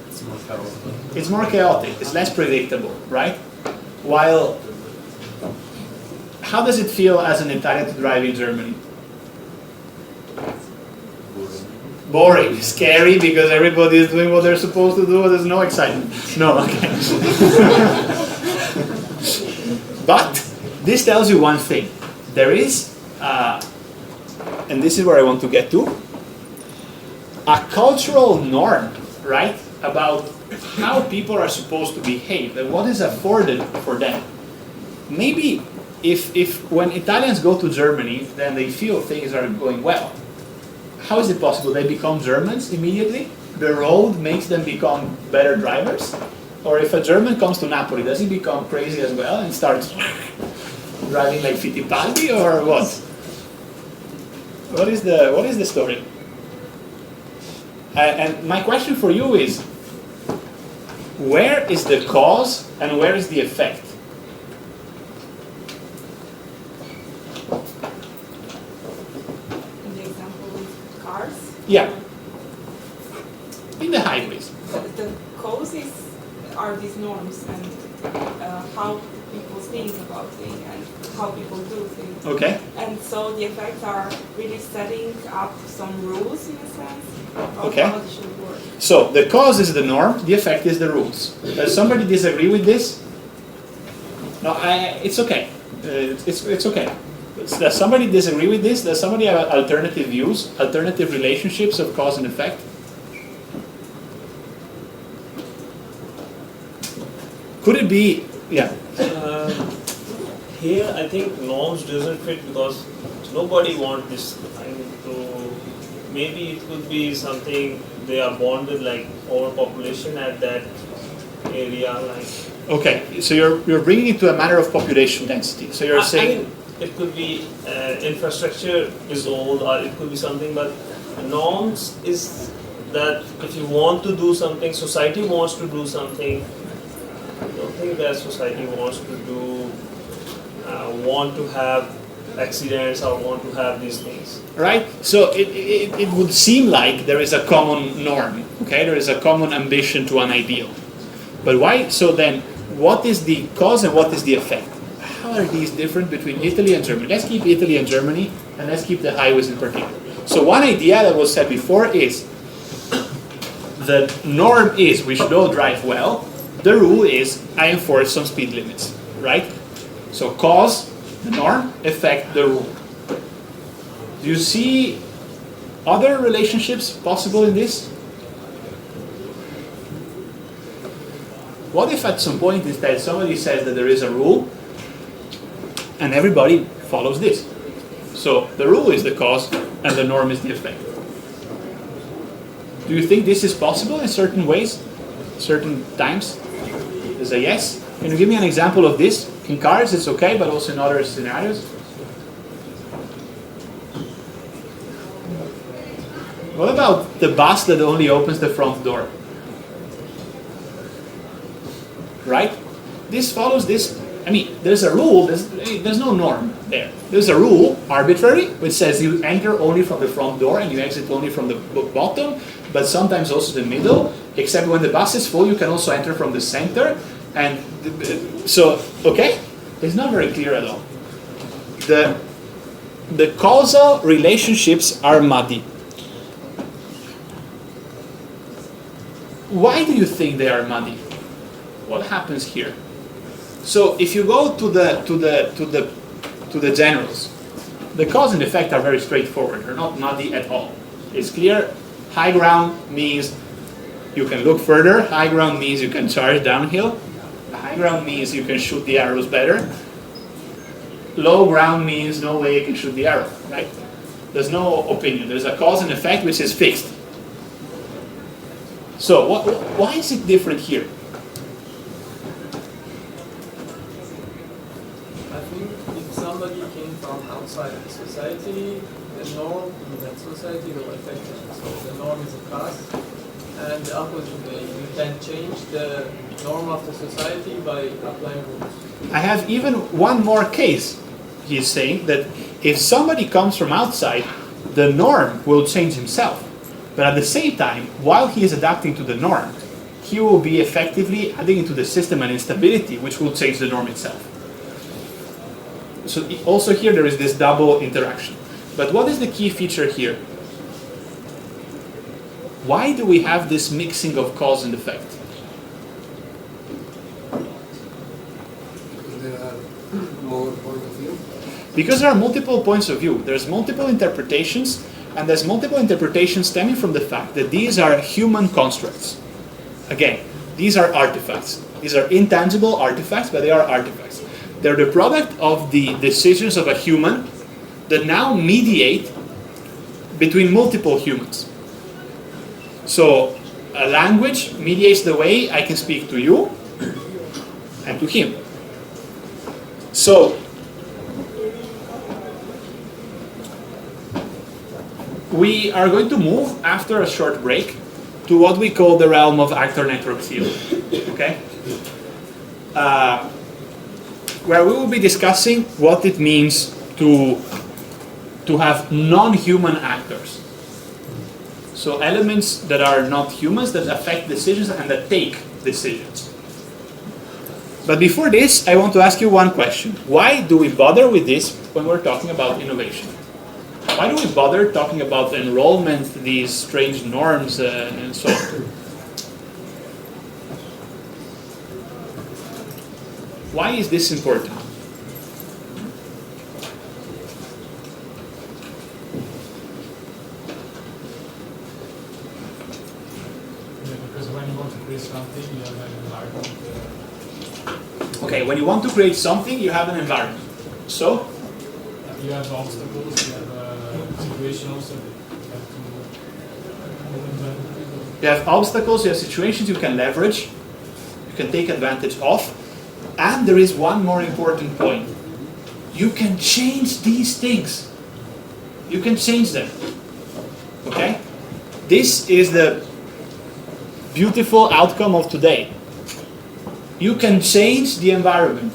It's more chaotic. It's more chaotic, it's less predictable, right? While, how does it feel as an Italian to drive in Germany? Boring, scary, because everybody is doing what they're supposed to do, and there's no excitement. No, okay. But this tells you one thing. There is, and this is where I want to get to, a cultural norm, right, about how people are supposed to behave and what is afforded for them. Maybe if when Italians go to Germany, then they feel things are going well. How is it possible? They become Germans immediately? The road makes them become better drivers? Or if a German comes to Napoli, does he become crazy as well and starts driving like Fittipaldi, or what? What is the story? And my question for you is, where is the cause and where is the effect? In the example with cars, Yeah. In the highways. the causes are these norms and how people think about things and how people do things. Okay. And so the effects are really setting up some rules in a sense of Okay. how it should work. So the cause is the norm, the effect is the rules. Does somebody disagree with this? No, it's okay. It's okay. Does somebody disagree with this? Does somebody have alternative views, alternative relationships of cause and effect? Could it be, yeah. Here, I think norms doesn't fit because nobody wants this. So maybe it could be something they are born with, like overpopulation at that area, like. Okay, so you're bringing it to a matter of population density. So you're saying. I mean, it could be infrastructure is old, or it could be something, but norms is that if you want to do something, society wants to do something. I don't think that society wants to do, want to have accidents or want to have these things. Right? So it would seem like there is a common norm, okay? There is a common ambition to an ideal. But why? So then, what is the cause and what is the effect? How are these different between Italy and Germany? Let's keep Italy and Germany, and let's keep the highways in particular. So one idea that was said before is, the norm is we should all drive well. The rule is I enforce some speed limits, right? So cause, the norm, effect, the rule. Do you see other relationships possible in this? What if at some point instead somebody says that there is a rule and everybody follows this? So the rule is the cause and the norm is the effect. Do you think this is possible in certain ways, certain times? There's a yes. Can you give me an example of this? In cars it's okay, but also in other scenarios? What about the bus that only opens the front door? Right? This follows this. I mean, there's a rule, there's no norm there. There's a rule, arbitrary, which says you enter only from the front door and you exit only from the bottom, but sometimes also the middle, except when the bus is full, you can also enter from the center. And so, okay, it's not very clear at all. The causal relationships are muddy. Why do you think they are muddy? What happens here? So if you go to the generals, the cause and effect are very straightforward. They're not muddy at all. It's clear. High ground means you can look further. High ground means you can charge downhill. High ground means you can shoot the arrows better. Low ground means no way you can shoot the arrow, right? There's no opinion. There's a cause and effect which is fixed. So why is it different here? I think if somebody came from outside the society, the norm in that society will affect them. So the norm is a class, and the opposite way, you can change the norm of the society by applying rules. I have even one more case. He's saying that if somebody comes from outside, the norm will change himself. But at the same time, while he is adapting to the norm, he will be effectively adding into the system an instability which will change the norm itself. So also here there is this double interaction. But what is the key feature here? Why do we have this mixing of cause and effect? Because there are more points of view. Because there are multiple points of view. There's multiple interpretations, and there's multiple interpretations stemming from the fact that these are human constructs. Again, these are artifacts. These are intangible artifacts, but they are artifacts. They're the product of the decisions of a human that now mediate between multiple humans. So a language mediates the way I can speak to you and to him. So we are going to move after a short break to what we call the realm of actor-network theory. Okay? Where we will be discussing what it means to have non-human actors. So elements that are not humans, that affect decisions and that take decisions. But before this, I want to ask you one question. Why do we bother with this when we're talking about innovation? Why do we bother talking about enrollment, these strange norms, and so on? Why is this important? Because when you want to create something, you have an environment. Okay, when you want to create something, you have an environment. So? You have obstacles, you have situations that you have to. You have obstacles, you have situations you can leverage, you can take advantage of. And there is one more important point. You can change these things. You can change them. Okay? This is the beautiful outcome of today. You can change the environment.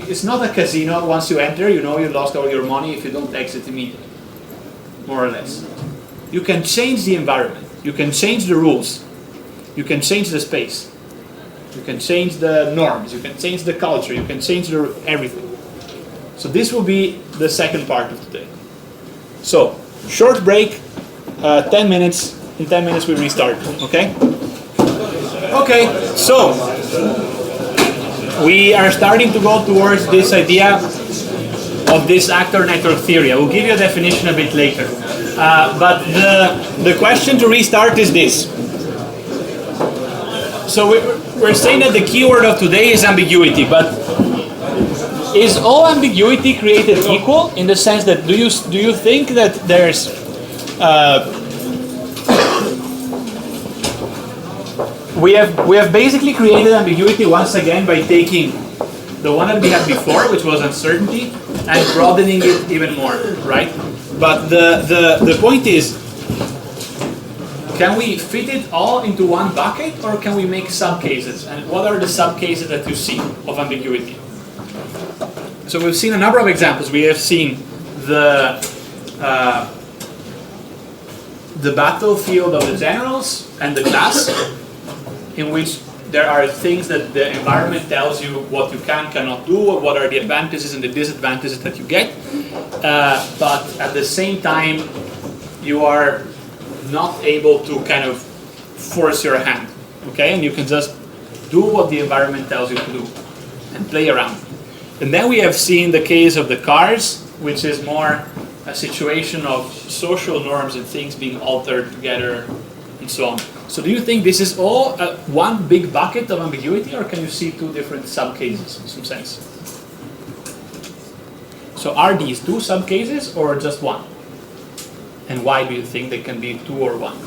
It's not a casino. Once you enter, you know you lost all your money if you don't exit immediately. More or less. You can change the environment. You can change the rules. You can change the space. You can change the norms, you can change the culture, you can change everything. So this will be the second part of today. So, short break, 10 minutes. In 10 minutes we restart, okay? Okay, so we are starting to go towards this idea of this actor-network theory. I will give you a definition a bit later. But the question to restart is this. So we're saying that the keyword of today is ambiguity, but is all ambiguity created equal in the sense that do you think that there's we have basically created ambiguity once again by taking the one that we had before, which was uncertainty, and broadening it even more, right? But the point is, can we fit it all into one bucket, or can we make sub-cases? And what are the sub-cases that you see of ambiguity? So we've seen a number of examples. We have seen the battlefield of the generals and the class, in which there are things that the environment tells you what you cannot do, what are the advantages and the disadvantages that you get. But at the same time, you are not able to kind of force your hand, okay? And you can just do what the environment tells you to do and play around. And then we have seen the case of the cars, which is more a situation of social norms and things being altered together and so on. So do you think this is all one big bucket of ambiguity, or can you see two different sub-cases in some sense? So are these two sub-cases or just one? And why do you think they can be two or one?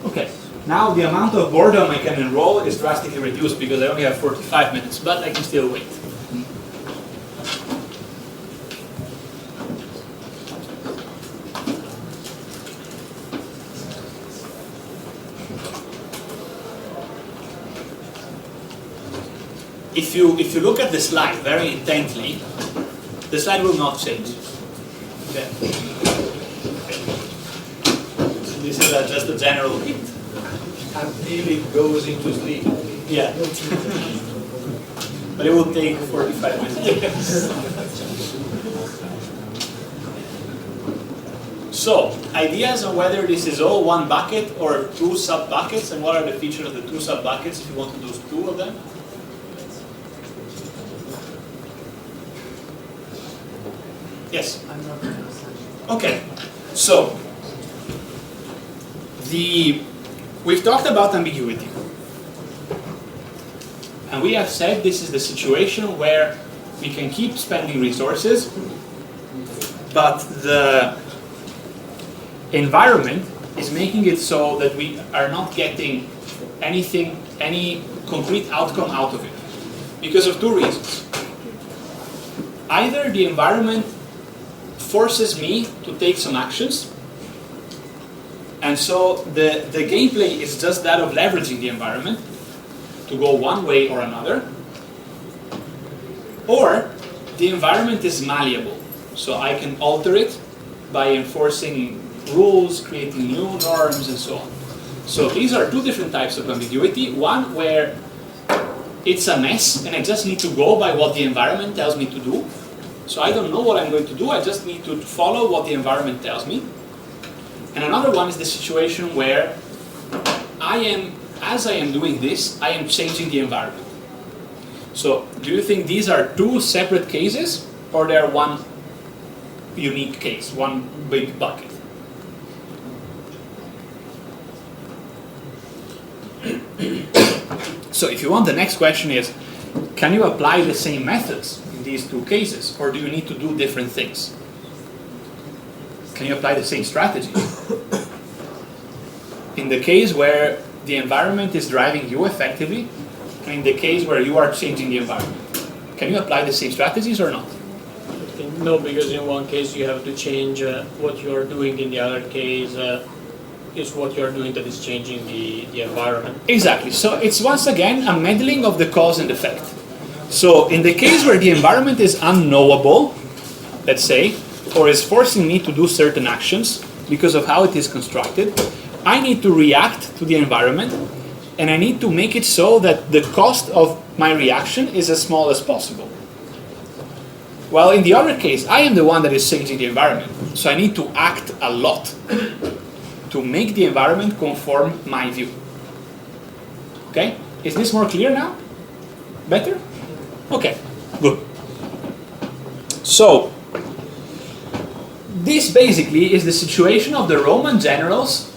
Okay, now the amount of boredom I can enroll is drastically reduced because I only have 45 minutes, but I can still wait. If you look at the slide very intently, the slide will not change. Okay. So this is just a general hint until it goes into sleep. Yeah. But it will take 45 minutes. So, ideas on whether this is all one bucket or two sub-buckets, and what are the features of the two sub-buckets if you want to do two of them? Yes? Okay, so we've talked about ambiguity. And we have said this is the situation where we can keep spending resources, but the environment is making it so that we are not getting any concrete outcome out of it. Because of two reasons. Either the environment forces me to take some actions, and so the gameplay is just that of leveraging the environment to go one way or another, or the environment is malleable, so I can alter it by enforcing rules, creating new norms, and so on. So these are two different types of ambiguity. One where it's a mess and I just need to go by what the environment tells me to do. So I don't know what I'm going to do, I just need to follow what the environment tells me. And another one is the situation where as I am doing this, I am changing the environment. So do you think these are two separate cases, or they are one unique case, one big bucket? So if you want, the next question is, can you apply the same methods in these two cases, or do you need to do different things? Can you apply the same strategy? In the case where the environment is driving you effectively, and in the case where you are changing the environment, can you apply the same strategies or not? No, because in one case you have to change what you are doing, in the other case is what you are doing that is changing the environment. Exactly. So it's once again a meddling of the cause and effect. So in the case where the environment is unknowable, let's say, or is forcing me to do certain actions because of how it is constructed, I need to react to the environment, and I need to make it so that the cost of my reaction is as small as possible. While in the other case, I am the one that is changing the environment, so I need to act a lot to make the environment conform my view. Okay? Is this more clear now? Better? Okay, good. So, this basically is the situation of the Roman generals,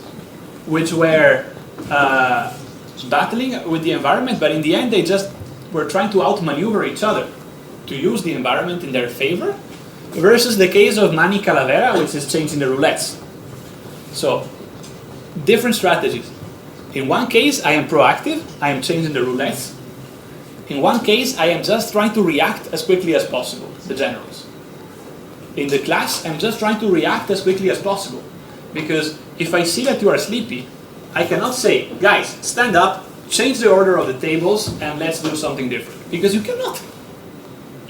which were battling with the environment, but in the end they just were trying to outmaneuver each other to use the environment in their favor, versus the case of Manny Calavera, which is changing the roulettes. So, different strategies. In one case, I am proactive, I am changing the roulettes. In one case, I am just trying to react as quickly as possible, the generals. In the class, I'm just trying to react as quickly as possible. Because if I see that you are sleepy, I cannot say, guys, stand up, change the order of the tables, and let's do something different. Because you cannot.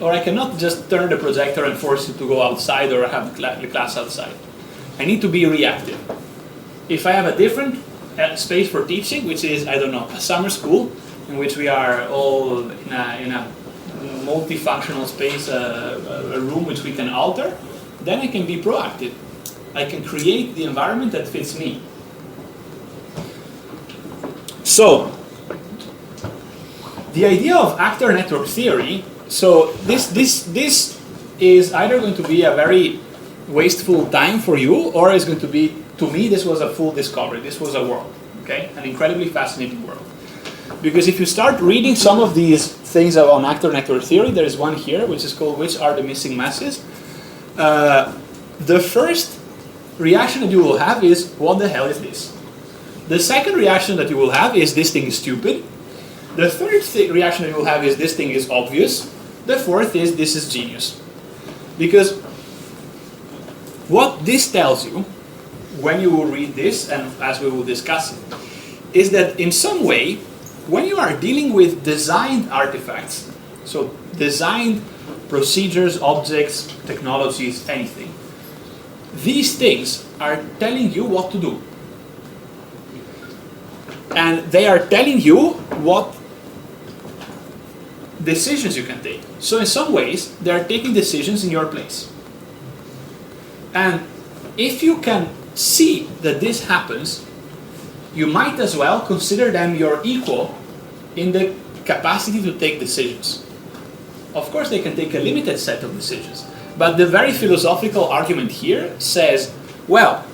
Or I cannot just turn the projector and force you to go outside or have the class outside. I need to be reactive. If I have a different space for teaching, which is, I don't know, a summer school, in which we are all in a multifunctional space, a room which we can alter, then I can be proactive. I can create the environment that fits me. So, the idea of actor network theory, so this is either going to be a very wasteful time for you, or it's going to be, to me, this was a full discovery. This was a world, okay? An incredibly fascinating world. Because if you start reading some of these things on actor network theory, there is one here, which is called Which Are the Missing Masses? The first reaction that you will have is, what the hell is this? The second reaction that you will have is, this thing is stupid. The third reaction that you will have is, this thing is obvious. The fourth is, this is genius. Because what this tells you, when you will read this, and as we will discuss it, is that in some way, when you are dealing with designed artifacts, so designed procedures, objects, technologies, anything, these things are telling you what to do. And they are telling you what decisions you can take. So in some ways, they are taking decisions in your place. And if you can see that this happens, you might as well consider them your equal in the capacity to take decisions. Of course, they can take a limited set of decisions. But the very philosophical argument here says, well,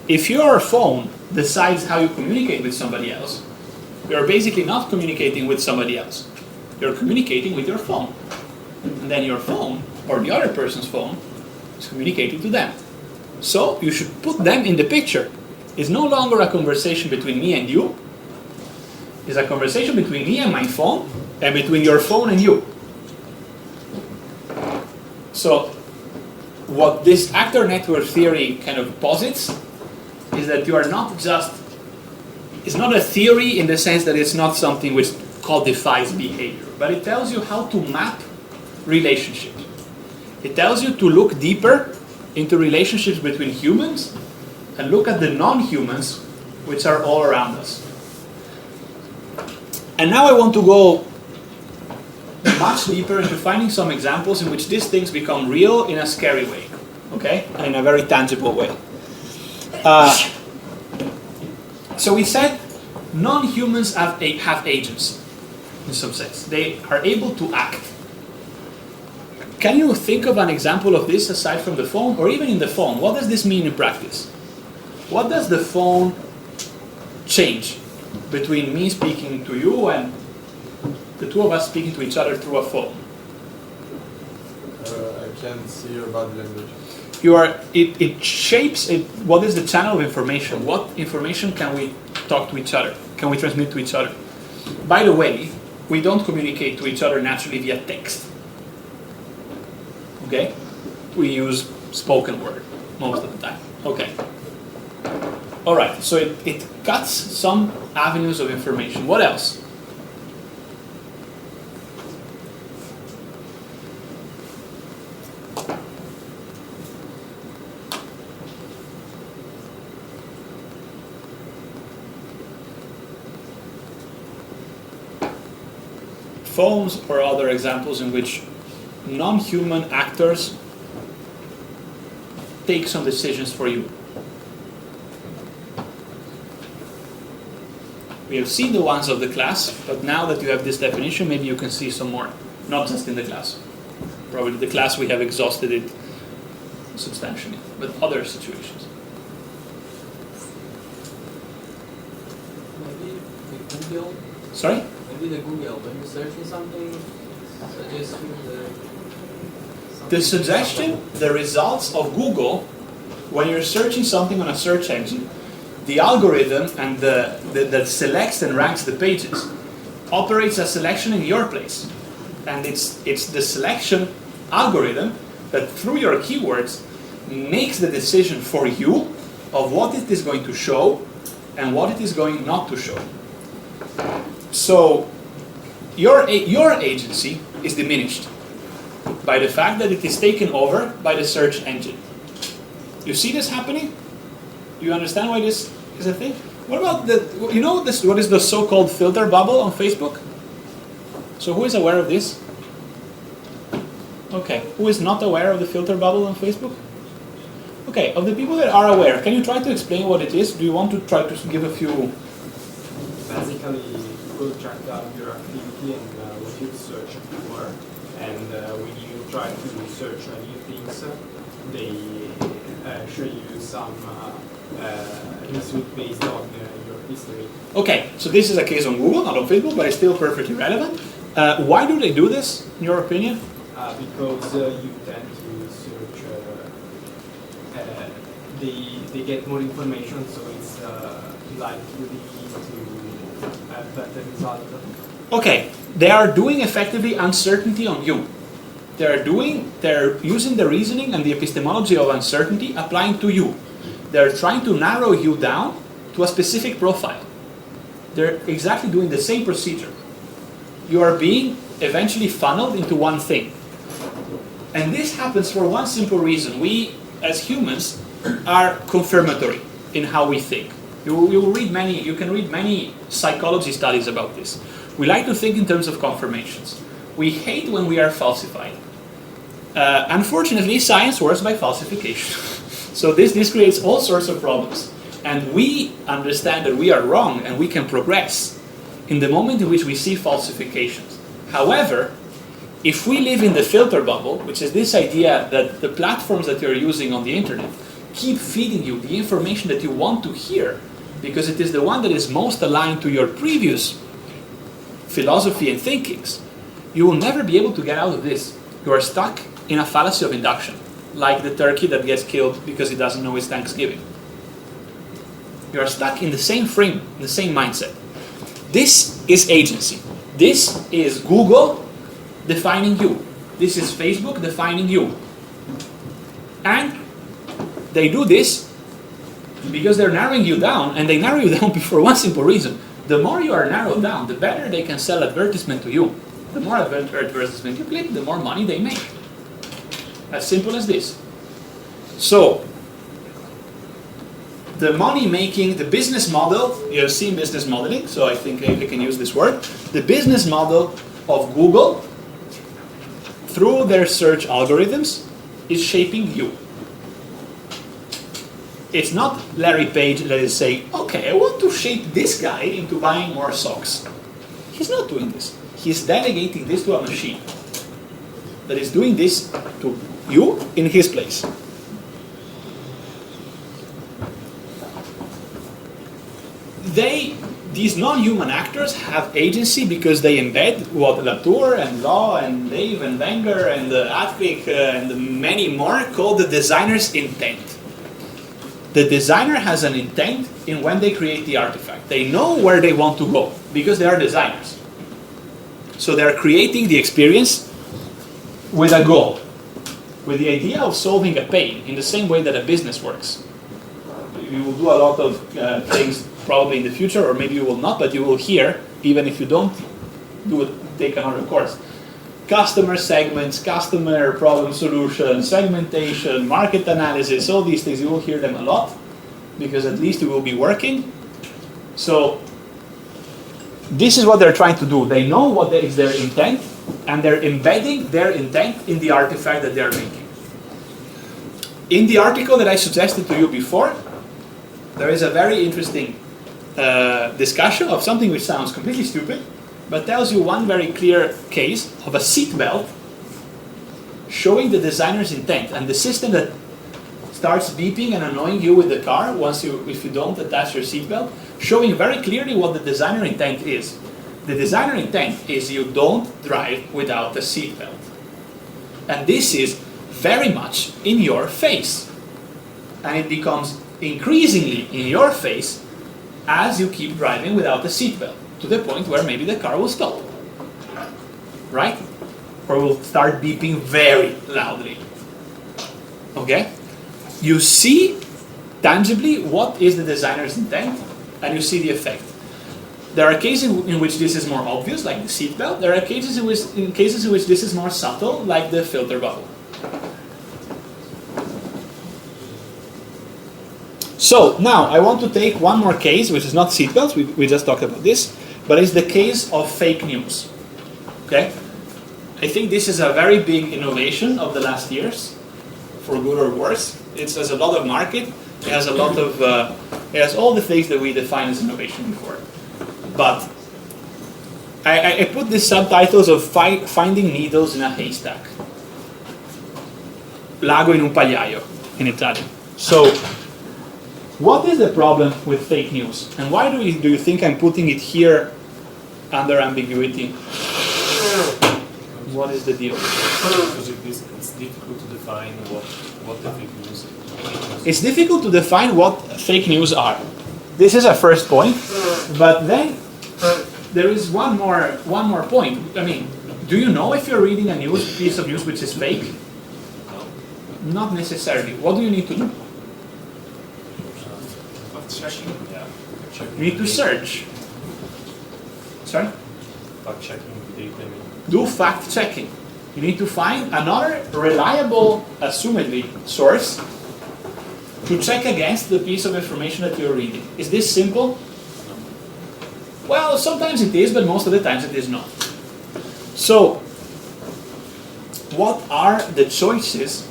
if your phone decides how you communicate with somebody else, you're basically not communicating with somebody else. You're communicating with your phone. And then your phone, or the other person's phone, is communicating to them. So you should put them in the picture. It's no longer a conversation between me and you. It's a conversation between me and my phone, and between your phone and you. So what this actor network theory kind of posits is that you are not just, it's not a theory in the sense that it's not something which codifies behavior, but it tells you how to map relationships. It tells you to look deeper into relationships between humans and look at the non-humans which are all around us. And now I want to go much deeper into finding some examples in which these things become real in a scary way, okay? And in a very tangible way. So we said non-humans have agency, in some sense. They are able to act. Can you think of an example of this aside from the phone, or even in the phone? What does this mean in practice? What does the phone change between me speaking to you and the two of us speaking to each other through a phone? I can see your body language. It shapes it. What is the channel of information? What information can we talk to each other? Can we transmit to each other? By the way, we don't communicate to each other naturally via text. Okay? We use spoken word most of the time. Okay. Alright, so it cuts some avenues of information. What else? Phones or other examples in which non-human actors take some decisions for you. We have seen the ones of the class, but now that you have this definition, maybe you can see some more. Not just in the class. Probably the class we have exhausted it substantially, but other situations. Maybe the Google. Sorry? Maybe the Google. When you're searching something, suggest you The suggestion, the results of Google, when you're searching something on a search engine, the algorithm and that selects and ranks the pages operates a selection in your place. And it's the selection algorithm that through your keywords makes the decision for you of what it is going to show and what it is going not to show. So your agency is diminished by the fact that it is taken over by the search engine. You see this happening? You understand why this is a thing? What about what is the so-called filter bubble on Facebook? So who is aware of this? Okay, who is not aware of the filter bubble on Facebook? Okay, of the people that are aware, can you try to explain what it is? Do you want to try to give a few? Basically, Google track down your activity and what you search for, and when you try to search new things, they show you some results based on your history. Okay, so this is a case on Google, not on Facebook, but it's still perfectly relevant. Why do they do this, in your opinion? Because you tend to search, they get more information, so it's likely to have better result. Okay, they are doing effectively uncertainty on you. They're using the reasoning and the epistemology of uncertainty applying to you. They're trying to narrow you down to a specific profile. They're exactly doing the same procedure. You are being eventually funneled into one thing. And this happens for one simple reason. We, as humans, are confirmatory in how we think. You can read many psychology studies about this. We like to think in terms of confirmations. We hate when we are falsified. Unfortunately, science works by falsification. So this creates all sorts of problems. And we understand that we are wrong and we can progress in the moment in which we see falsifications. However, if we live in the filter bubble, which is this idea that the platforms that you're using on the internet keep feeding you the information that you want to hear, because it is the one that is most aligned to your previous philosophy and thinkings, you will never be able to get out of this. You are stuck in a fallacy of induction, like the turkey that gets killed because it doesn't know it's Thanksgiving. You are stuck in the same frame, the same mindset. This is agency. This is Google defining you. This is Facebook defining you. And they do this because they're narrowing you down, and they narrow you down for one simple reason. The more you are narrowed down, the better they can sell advertisement to you. The more advertisement you click, the more money they make. As simple as this. So, the money making, the business model, you have seen business modeling, so I think I can use this word. The business model of Google, through their search algorithms, is shaping you. It's not Larry Page that is saying, okay, I want to shape this guy into buying more socks. He's not doing this. He's delegating this to a machine that is doing this to you in his place. These non-human actors have agency because they embed what Latour and Law and Dave and Wenger and Atwick and many more call the designer's intent. The designer has an intent in when they create the artifact. They know where they want to go because they are designers. So they are creating the experience with a goal, with the idea of solving a pain in the same way that a business works. You will do a lot of things probably in the future, or maybe you will not, but you will hear, even if you don't take another course. Customer segments, customer problem solution, segmentation, market analysis, all these things, you will hear them a lot, because at least you will be working. So this is what they're trying to do. They know what is their intent, and they're embedding their intent in the artifact that they're making. In the article that I suggested to you before, there is a very interesting discussion of something which sounds completely stupid, but tells you one very clear case of a seat belt showing the designer's intent and the system that starts beeping and annoying you with the car if you don't attach your seatbelt, showing very clearly what the designer intent is. The designer intent is you don't drive without a seatbelt. And this is very much in your face. And it becomes increasingly in your face as you keep driving without a seatbelt, to the point where maybe the car will stop. Right? Or will start beeping very loudly. Okay? You see tangibly what is the designer's intent, and you see the effect. There are cases in which this is more obvious, like the seatbelt. There are cases in which this is more subtle, like the filter bubble. So now I want to take one more case, which is not seatbelts. We just talked about this, but it's the case of fake news. Okay? I think this is a very big innovation of the last years, for good or worse. It has a lot of market. It has a lot of. It has all the things that we define as innovation before. But I put these subtitles of finding needles in a haystack. L'ago in un pagliaio in Italian. So, what is the problem with fake news, and why do you think I'm putting it here under ambiguity? What is the deal? Because it's difficult to define what the fake news is. It's difficult to define what fake news are. This is a first point, but then there is one more point. I mean, do you know if you're reading a piece of news which is fake? Not necessarily. What do you need to do? Fact-checking, yeah. You need to search. Sorry? Fact-checking the data. Do fact-checking. You need to find another reliable, assumedly, source to check against the piece of information that you're reading. Is this simple? Well, sometimes it is, but most of the times it is not. So, what are the choices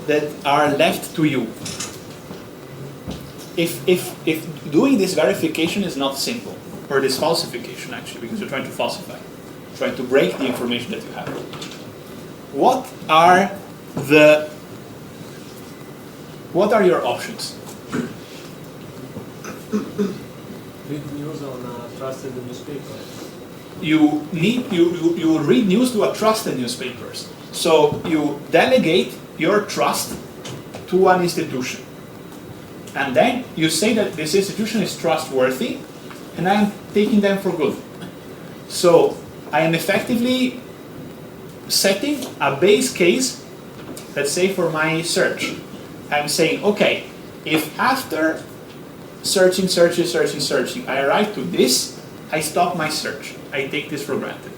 that are left to you? If doing this verification is not simple, or this falsification actually, because you're trying to falsify, trying to break the information that you have, what are your options? Read news on a trusted newspaper. You read news to a trusted newspapers. So you delegate your trust to an institution. And then you say that this institution is trustworthy and I am taking them for good. So I am effectively setting a base case, let's say for my search. I'm saying, okay, if after searching, I arrive to this, I stop my search. I take this for granted.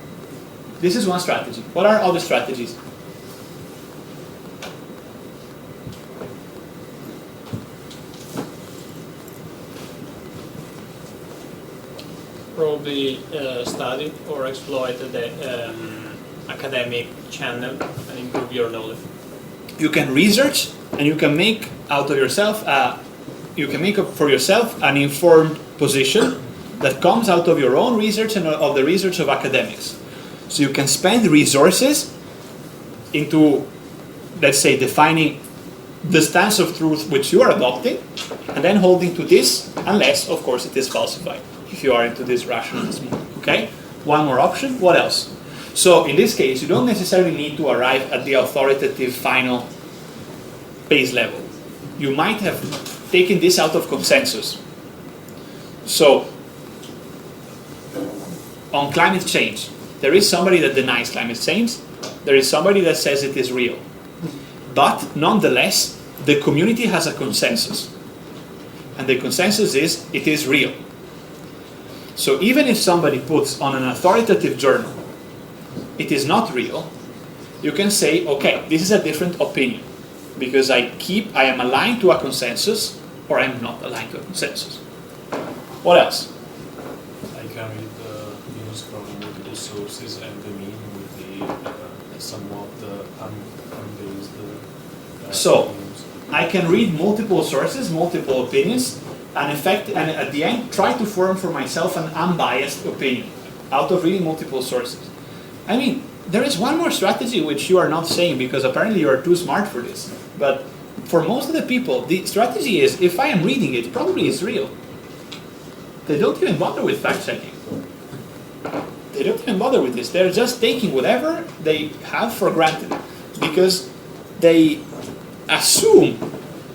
This is one strategy. What are other strategies? Probably study or exploit the academic channel and improve your knowledge. You can research and you can make out of yourself for yourself an informed position that comes out of your own research and of the research of academics. So you can spend resources into, let's say, defining the stance of truth which you are adopting, and then holding to this, unless, of course, it is falsified, if you are into this rationalism. Okay? One more option. What else? So in this case, you don't necessarily need to arrive at the authoritative final base level. You might have taken this out of consensus. So, on climate change, there is somebody that denies climate change. There is somebody that says it is real. But nonetheless, the community has a consensus. And the consensus is it is real. So even if somebody puts on an authoritative journal, it is not real, you can say, okay, this is a different opinion. Because I am aligned to a consensus, or I'm not aligned to a consensus. What else? I can read news from multiple sources and the mean with the somewhat unbased So, news. I can read multiple sources, multiple opinions, and at the end try to form for myself an unbiased opinion out of reading multiple sources. I mean, there is one more strategy which you are not saying because apparently you are too smart for this. But for most of the people, the strategy is, if I am reading it, probably it's real. They don't even bother with fact-checking. They don't even bother with this. They're just taking whatever they have for granted because they assume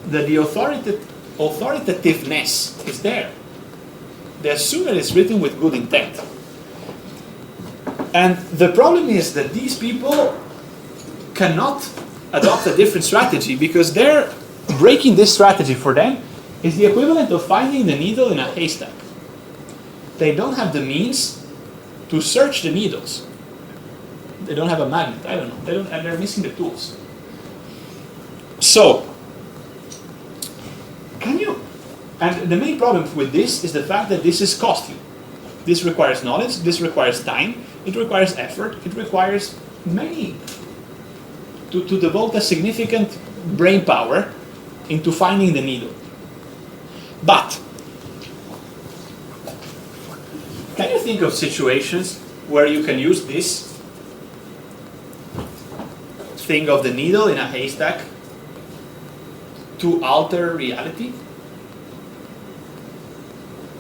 that the authoritativeness is there. They assume that it's written with good intent. And the problem is that these people cannot adopt a different strategy because they're breaking this strategy for them is the equivalent of finding the needle in a haystack. They don't have the means to search the needles. They don't have a magnet, I don't know. And they're missing the tools. So, and the main problem with this is the fact that this is costly. This requires knowledge, this requires time, it requires effort, it requires many, to devote a significant brain power into finding the needle. But, can you think of situations where you can use this thing of the needle in a haystack to alter reality?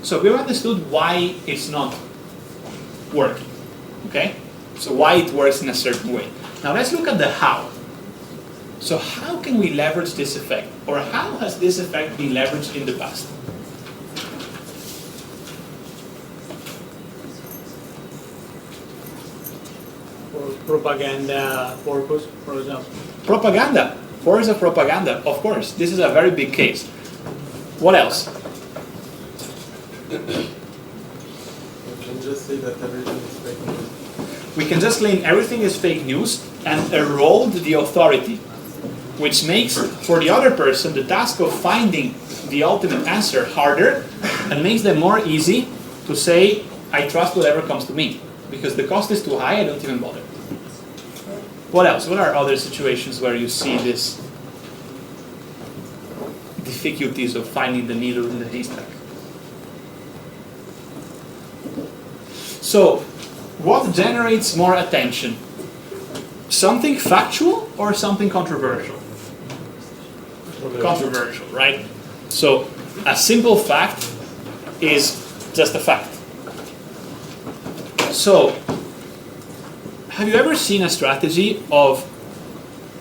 So we've understood why it's not working, okay? So why it works in a certain way. Now let's look at the how. So how can we leverage this effect? Or how has this effect been leveraged in the past? For propaganda purpose, for example. Propaganda. Force of propaganda, of course. This is a very big case. What else? We can just say that everything is fake news. We can just claim everything is fake news and erode the authority, which makes for the other person the task of finding the ultimate answer harder and makes them more easy to say, I trust whatever comes to me. Because the cost is too high, I don't even bother. What else? What are other situations where you see this difficulties of finding the needle in the haystack? So, what generates more attention? Something factual or something controversial? Controversial, right? So, a simple fact is just a fact. So, have you ever seen a strategy of,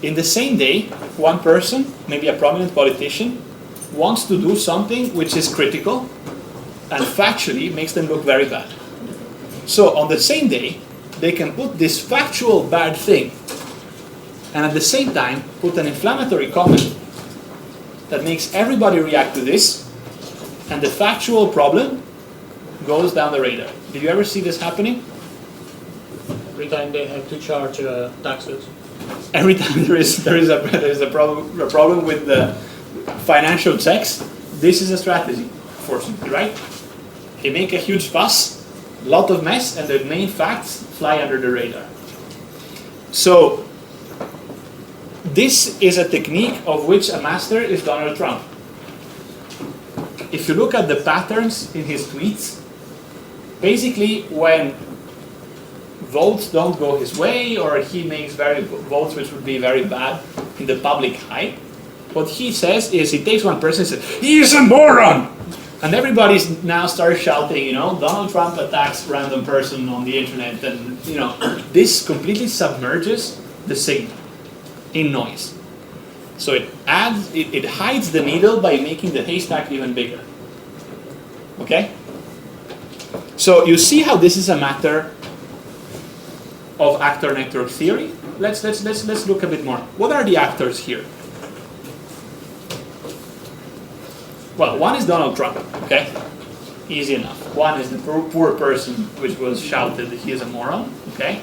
in the same day, one person, maybe a prominent politician, wants to do something which is critical and factually makes them look very bad? So on the same day, they can put this factual bad thing and at the same time put an inflammatory comment that makes everybody react to this, and the factual problem goes down the radar. Did you ever see this happening? Every time they have to charge taxes. Every time there is a problem with the financial checks, this is a strategy, fortunately, right? They make a huge fuss, lot of mess, and the main facts fly under the radar. So, this is a technique of which a master is Donald Trump. If you look at the patterns in his tweets, basically when votes don't go his way or he makes votes which would be very bad in the public eye, what he says is he takes one person and says, "He is a moron!" And everybody now starts shouting, Donald Trump attacks random person on the internet, and this completely submerges the signal in noise. So it hides the needle by making the haystack even bigger. Okay? So you see how this is a matter of actor network theory? Let's look a bit more. What are the actors here? Well, one is Donald Trump, okay? Easy enough. One is the poor person which was shouted that he is a moron, okay?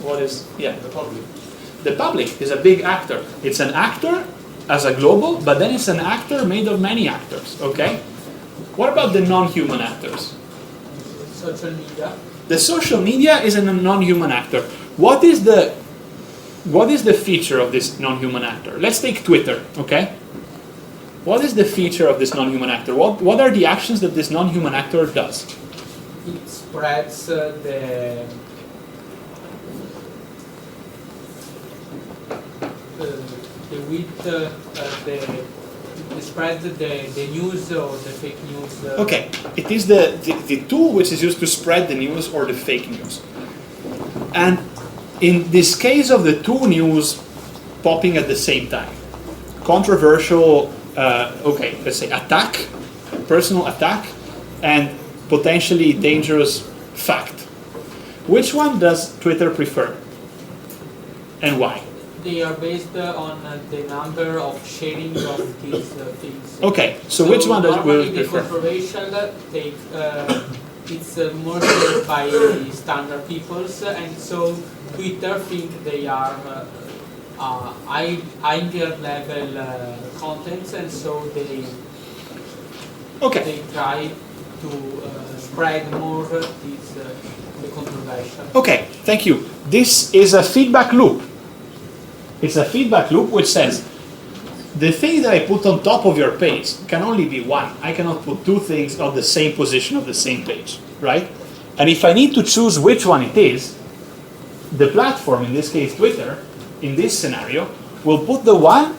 What is, the public. The public is a big actor. It's an actor as a global, but then it's an actor made of many actors, okay? What about the non-human actors? Social media. The social media is a non-human actor. What is the feature of this non-human actor? Let's take Twitter, okay? What is the feature of this non-human actor? What are the actions that this non-human actor does? It spreads the the width, the spread the news or the fake news. Okay, it is the tool which is used to spread the news or the fake news. And in this case of the two news popping at the same time, controversial, okay, let's say attack, personal attack, and potentially dangerous fact. Which one does Twitter prefer? And why? They are based on the number of sharing of these things. Okay, so which one does normally we prefer? The controversial take it's more shared by standard peoples, and so Twitter think they are higher level contents, and so they try to spread more this the controversial. Okay, thank you. This is a feedback loop. It's a feedback loop which says the thing that I put on top of your page can only be one. I cannot put two things on the same position of the same page, right? And if I need to choose which one it is, the platform, in this case Twitter, in this scenario, will put the one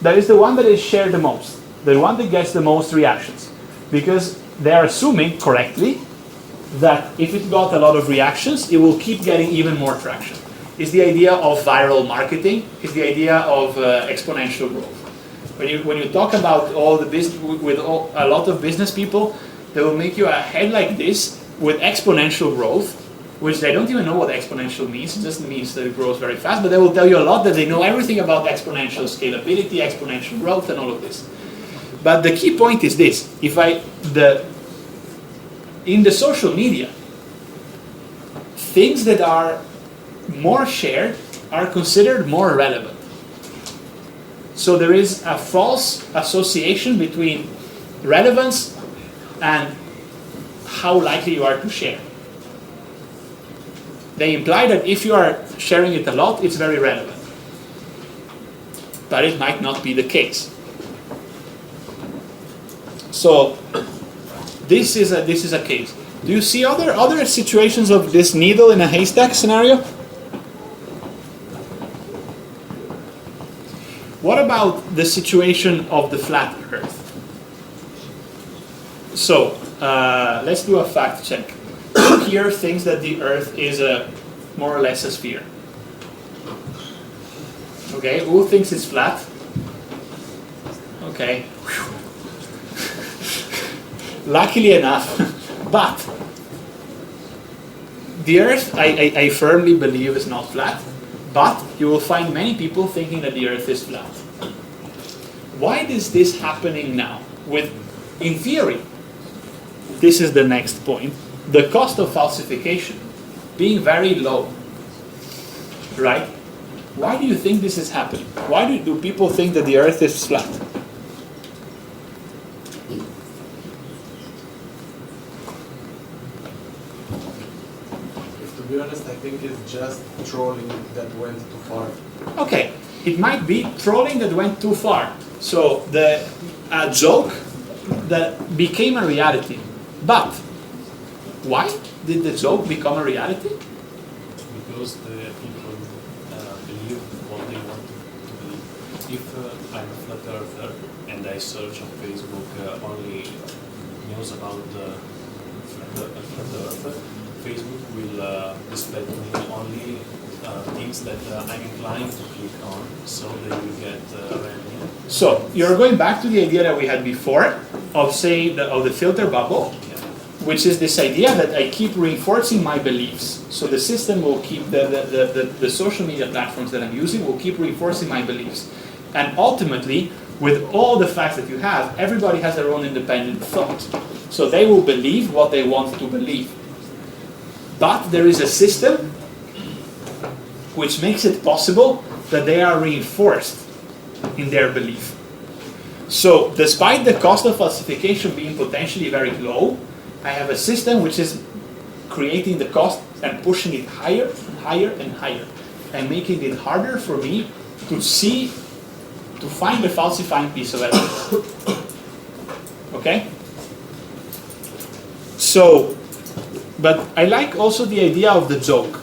that is shared the most, the one that gets the most reactions. Because they are assuming correctly that if it got a lot of reactions, it will keep getting even more traction. It's the idea of viral marketing. It's the idea of exponential growth. When you talk about all the business with a lot of business people, they will make you a head like this with exponential growth, which they don't even know what exponential means. It just means that it grows very fast. But they will tell you a lot that they know everything about exponential scalability, exponential growth, and all of this. But the key point is this: in the social media, things that are more shared are considered more relevant. So there is a false association between relevance and how likely you are to share. They imply that if you are sharing it a lot, it's very relevant. But it might not be the case. So this is a case. Do you see other situations of this needle in a haystack scenario? What about the situation of the flat Earth? So let's do a fact check. Who here thinks that the Earth is more or less a sphere? Okay, who thinks it's flat? Okay. Luckily enough, but the Earth, I firmly believe, is not flat. But you will find many people thinking that the Earth is flat. Why is this happening now? In theory, this is the next point, the cost of falsification being very low, right? Why do you think this is happening? Why do people think that the Earth is flat? To be honest, I think it's just trolling that went too far. Okay, it might be trolling that went too far. So a joke that became a reality. But why did the joke become a reality? Because the people believe what they want to believe. If I'm a flat earther and I search on Facebook only news about the flat earth, Facebook will display to me only things that I'm inclined to click on, so they will get revenue. So you're going back to the idea that we had before of the filter bubble, which is this idea that I keep reinforcing my beliefs. So the system will keep the social media platforms that I'm using will keep reinforcing my beliefs, and ultimately, with all the facts that you have, everybody has their own independent thought. So they will believe what they want to believe. But there is a system which makes it possible that they are reinforced in their belief. So despite the cost of falsification being potentially very low, I have a system which is creating the cost and pushing it higher and higher and higher, and making it harder for me to find the falsifying piece of evidence. Okay? So, but I like also the idea of the joke.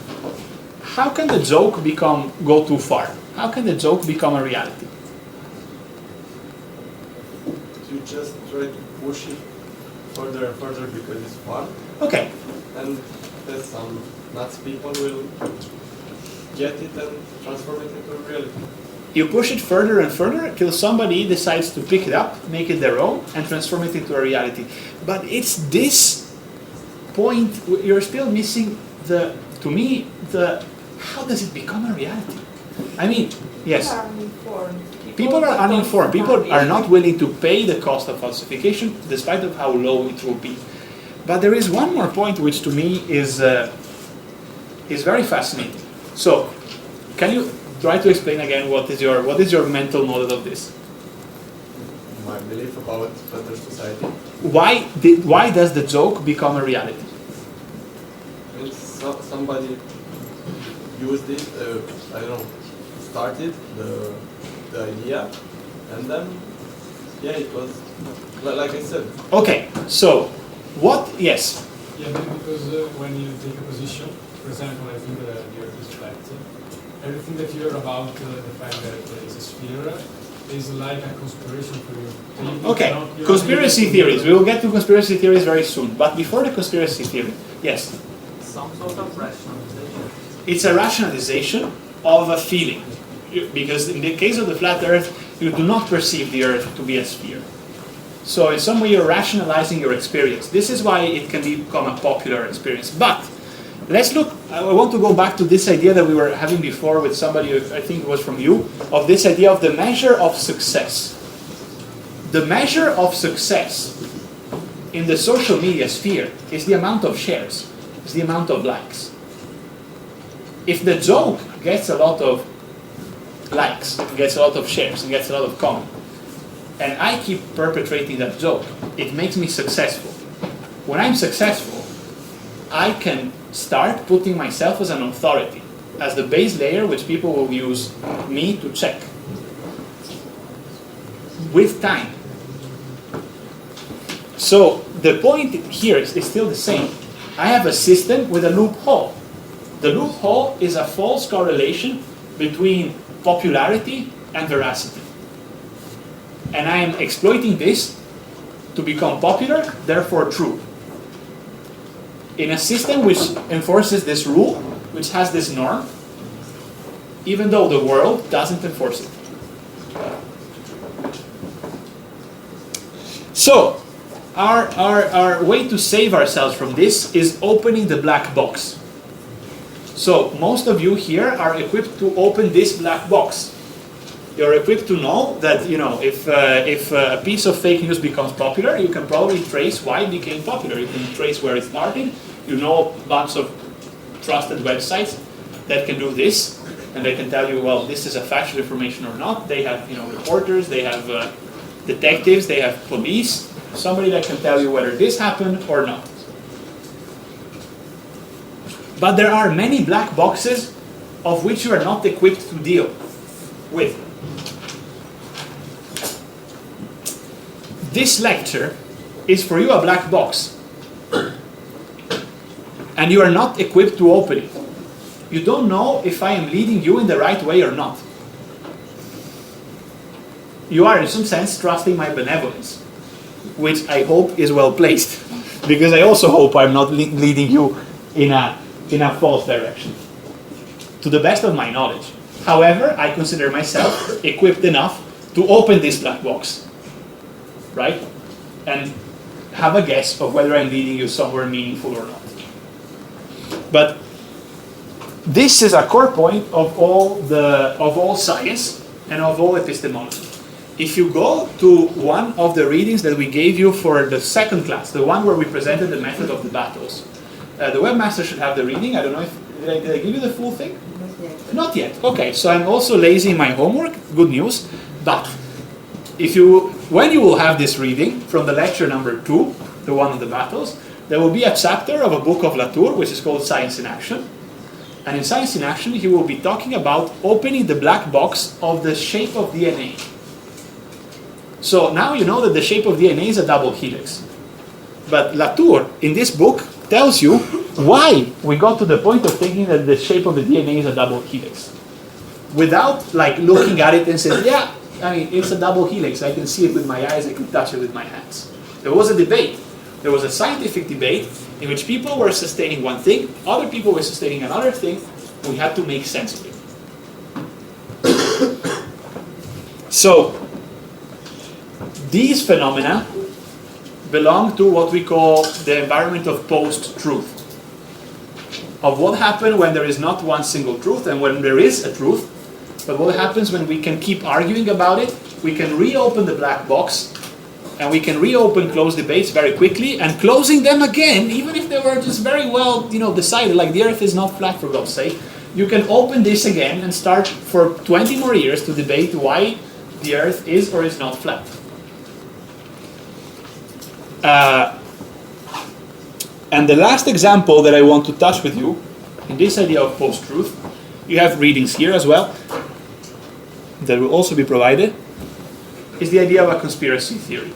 How can the joke go too far? How can the joke become a reality? You just try to push it further and further because it's fun. Okay. And then some nuts people will get it and transform it into reality. You push it further and further till somebody decides to pick it up, make it their own, and transform it into a reality. But it's this point, you're still missing to me, how does it become a reality? I mean, yes. People are uninformed. People are not willing to pay the cost of falsification, despite of how low it will be. But there is one more point which to me is very fascinating. So, can you try to explain again what is your mental model of this? My belief about better society. Why does the joke become a reality? Somebody used it, I don't know, started the idea, and then, yeah, it was, like I said. Okay, so, what, yes? Yeah, because when you take a position, for example, I think the Earth is flat, everything that you hear about the fact that there is a sphere is like a conspiration for you. So okay, conspiracy theories. We will get to conspiracy theories very soon. But before the conspiracy theory, yes? Some sort of rationalization. It's a rationalization of a feeling. Because in the case of the flat Earth, you do not perceive the Earth to be a sphere. So in some way you're rationalizing your experience. This is why it can become a popular experience. But let's look, I want to go back to this idea that we were having before with somebody, I think it was from you, of this idea of the measure of success. The measure of success in the social media sphere is the amount of shares, is the amount of likes. If the joke gets a lot of likes, gets a lot of shares, and gets a lot of comment, and I keep perpetrating that joke, it makes me successful. When I'm successful, I can start putting myself as an authority, as the base layer which people will use me to check. With time. So the point here is still the same. I have a system with a loophole. The loophole is a false correlation between popularity and veracity. And I am exploiting this to become popular, therefore true. In a system which enforces this rule, which has this norm, even though the world doesn't enforce it. So, our way to save ourselves from this is opening the black box. So, most of you here are equipped to open this black box. You're equipped to know that, you know, if a piece of fake news becomes popular, you can probably trace why it became popular. You can trace where it started. You know a bunch of trusted websites that can do this, and they can tell you, well, this is a factual information or not. They have, you know, reporters, they have detectives, they have police, somebody that can tell you whether this happened or not. But there are many black boxes of which you are not equipped to deal with. This lecture is for you a black box, and you are not equipped to open it. You don't know if I am leading you in the right way or not. You are in some sense trusting my benevolence, which I hope is well placed, because I also hope I'm not leading you in a false direction, to the best of my knowledge. However, I consider myself equipped enough to open this black box, right? And have a guess of whether I'm leading you somewhere meaningful or not. But this is a core point of all science and of all epistemology. If you go to one of the readings that we gave you for the second class, the one where we presented the method of the battles, the webmaster should have the reading. I don't know if did I give you the full thing? Not yet. Not yet. Okay, so I'm also lazy in my homework. Good news. But when you will have this reading from the lecture number 2, the one on the battles, there will be a chapter of a book of Latour which is called Science in Action. And in Science in Action, he will be talking about opening the black box of the shape of DNA. So now you know that the shape of DNA is a double helix. But Latour, in this book, tells you why we got to the point of thinking that the shape of the DNA is a double helix. without like looking at it and saying, yeah, I mean, it's a double helix. I can see it with my eyes. I can touch it with my hands. There was a debate. There was a scientific debate in which people were sustaining one thing, other people were sustaining another thing. We had to make sense of it. So, these phenomena belong to what we call the environment of post-truth. Of what happens when there is not one single truth and when there is a truth, but what happens when we can keep arguing about it, we can reopen the black box, and we can reopen closed debates very quickly, and closing them again, even if they were just very well, decided, like the Earth is not flat for God's sake, you can open this again and start for 20 more years to debate why the Earth is or is not flat. And the last example that I want to touch with you, in this idea of post-truth, you have readings here as well, that will also be provided, is the idea of a conspiracy theory.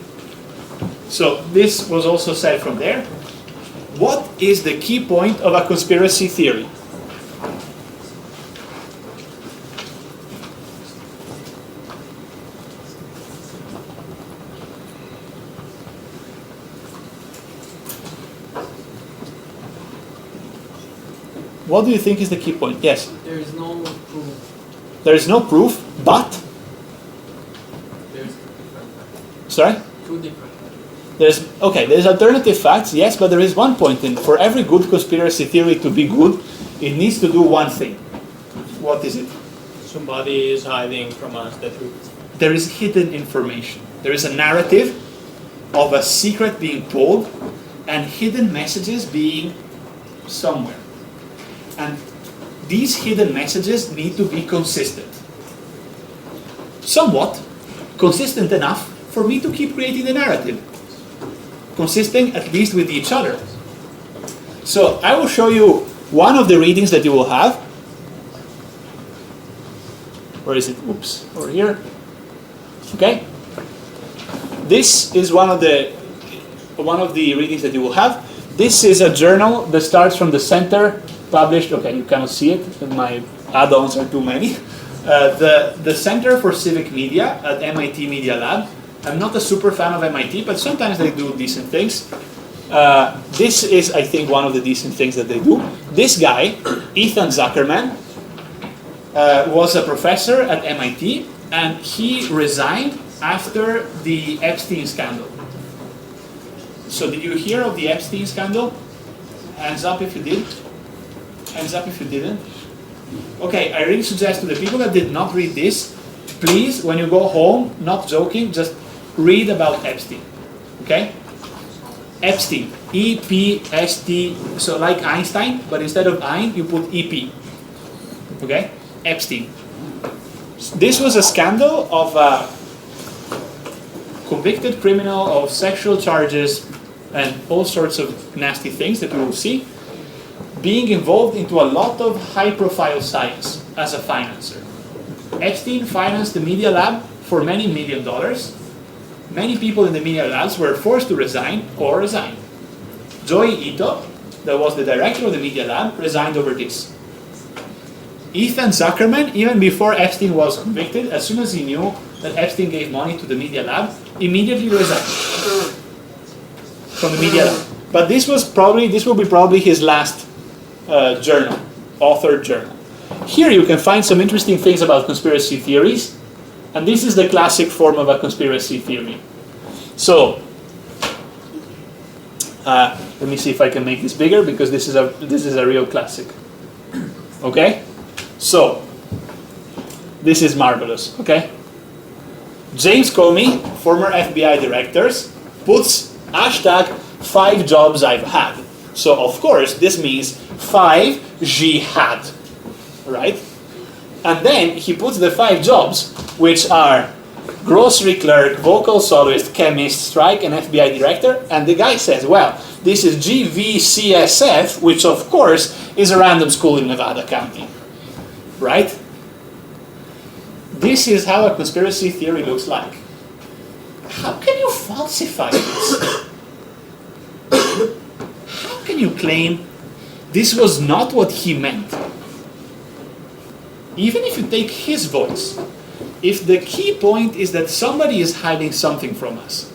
So this was also said from there. What is the key point of a conspiracy theory? What do you think is the key point? Yes? There is no proof. There is no proof, but? There's different facts. Sorry? Two different facts. There's alternative facts, yes, but there is one point. And for every good conspiracy theory to be good, it needs to do one thing. What is it? Somebody is hiding from us the truth. There is hidden information. There is a narrative of a secret being told and hidden messages being somewhere. And these hidden messages need to be consistent. Somewhat consistent enough for me to keep creating the narrative. Consistent at least with each other. So I will show you one of the readings that you will have. Where is it? Oops, over here. Okay. This is one of the readings that you will have. This is a journal that starts from the center, published. Okay, you cannot see it. My add-ons are too many. The Center for Civic Media at MIT Media Lab. I'm not a super fan of MIT, but sometimes they do decent things. This is, I think, one of the decent things that they do. This guy, Ethan Zuckerman, was a professor at MIT, and he resigned after the Epstein scandal. So did you hear of the Epstein scandal? Hands up if you did. Hands up if you didn't. Okay, I really suggest to the people that did not read this, please, when you go home, not joking, just read about Epstein. Okay? Epstein. E-P-S-T, so like Einstein, but instead of Ein, you put E-P. Okay? Epstein. This was a scandal of a convicted criminal of sexual charges and all sorts of nasty things that we will see, being involved into a lot of high-profile science as a financer. Epstein financed the Media Lab for many $1 million. Many people in the Media Labs were forced to resign or resign. Joey Ito, that was the director of the Media Lab, resigned over this. Ethan Zuckerman, even before Epstein was convicted, as soon as he knew that Epstein gave money to the Media Lab, immediately resigned from the Media Lab. But this will be probably his last journal, authored journal. Here you can find some interesting things about conspiracy theories, and this is the classic form of a conspiracy theory. So, let me see if I can make this bigger, because this is a real classic. Okay? So, this is marvelous, okay? James Comey, former FBI director, puts hashtag 5 jobs I've had. So, of course, this means 5 jihad, right? And then he puts the 5 jobs, which are grocery clerk, vocal soloist, chemist, strike, and FBI director. And the guy says, well, this is GVCSF, which of course is a random school in Nevada County, right? This is how a conspiracy theory looks like. How can you falsify this? How can you claim this was not what he meant? even if you take his voice, if the key point is that somebody is hiding something from us,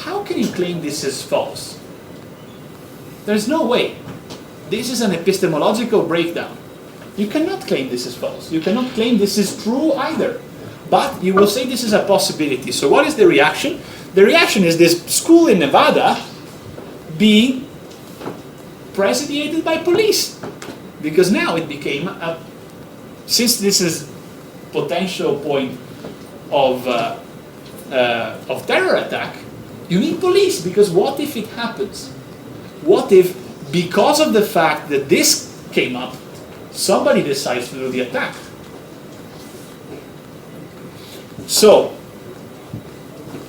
how can you claim this is false? There's no way. This is an epistemological breakdown. You cannot claim this is false. You cannot claim this is true either. But you will say this is a possibility. So what is the reaction? The reaction is this school in Nevada being presidiated by police. Because now it became a, since this is potential point of terror attack, you need police, because what if it happens? What if, because of the fact that this came up, somebody decides to do the attack? So,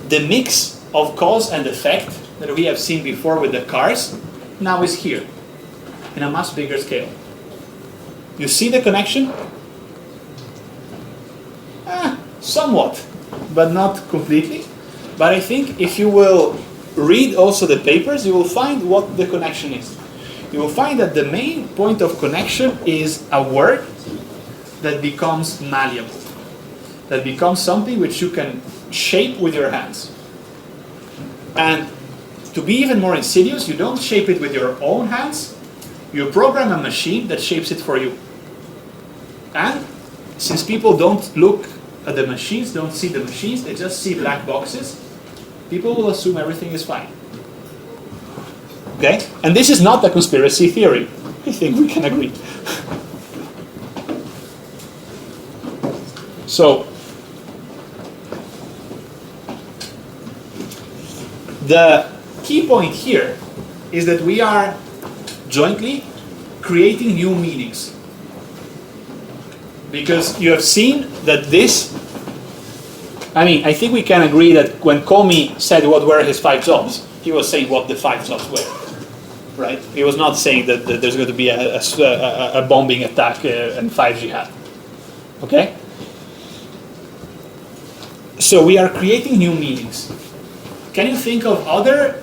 the mix of cause and effect that we have seen before with the cars now is here, in a much bigger scale. You see the connection? Somewhat, but not completely. But I think if you will read also the papers, you will find what the connection is. You will find that the main point of connection is a word that becomes malleable, that becomes something which you can shape with your hands. And to be even more insidious, you don't shape it with your own hands, you program a machine that shapes it for you. And since people don't look at the machines, don't see the machines, they just see black boxes, people will assume everything is fine. Okay? And this is not a conspiracy theory. I think we can agree. So, the key point here is that we are jointly creating new meanings. Because you have seen that this, I mean, I think we can agree that when Comey said what were his 5 jobs, he was saying what the 5 jobs were, right? He was not saying that there's going to be a bombing attack and 5 jihad, okay? So we are creating new meanings. Can you think of other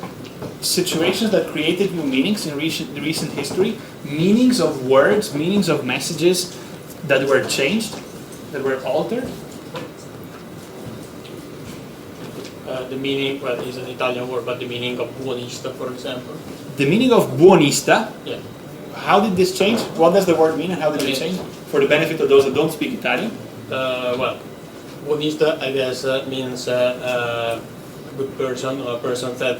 situations that created new meanings in recent history? Meanings of words, meanings of messages that were changed, that were altered? The meaning, well, is an Italian word, but the meaning of buonista, for example. The meaning of buonista? Yeah. How did this change? What does the word mean and how did it change? For the benefit of those that don't speak Italian? Well, buonista, I guess, means a good person, or a person that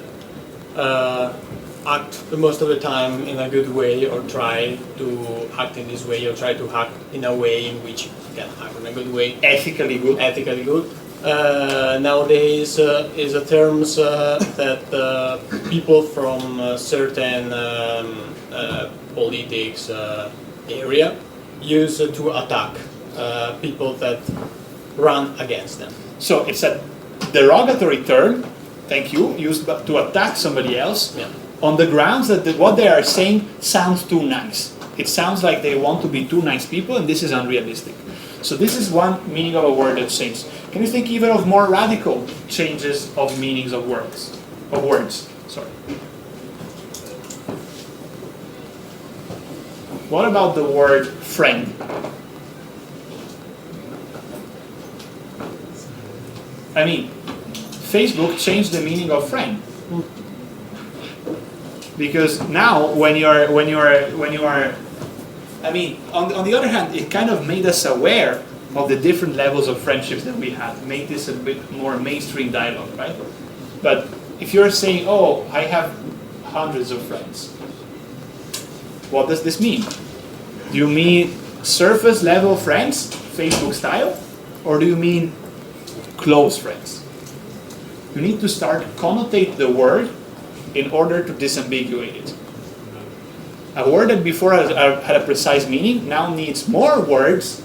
act most of the time in a good way, or try to act in this way, or try to act in a way in which you can act in a good way. Ethically good. Ethically good. Nowadays is a term that people from certain politics area use to attack people that run against them. So it's a derogatory term, thank you, used to attack somebody else, yeah, on the grounds that what they are saying sounds too nice. It sounds like they want to be too nice people, and this is unrealistic. So this is one meaning of a word that changed. Can you think even of more radical changes of meanings of words? Sorry. What about the word friend? I mean, Facebook changed the meaning of friend. Because now when you are I mean, on the other hand, it kind of made us aware of the different levels of friendships that we had, made this a bit more mainstream dialogue, right? But if you're saying, oh, I have hundreds of friends, what does this mean? Do you mean surface level friends, Facebook style? Or do you mean close friends? You need to start connotate the word in order to disambiguate it. A word that before had a precise meaning now needs more words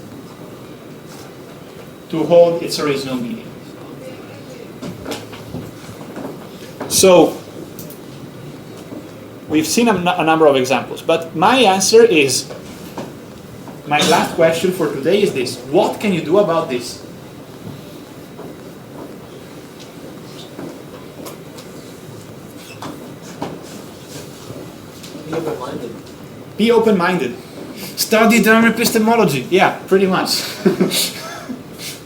to hold its original meaning. So, we've seen a number of examples, but my answer is, my last question for today is this: what can you do about this? Be open-minded. Be open-minded. Study German epistemology. Yeah, pretty much.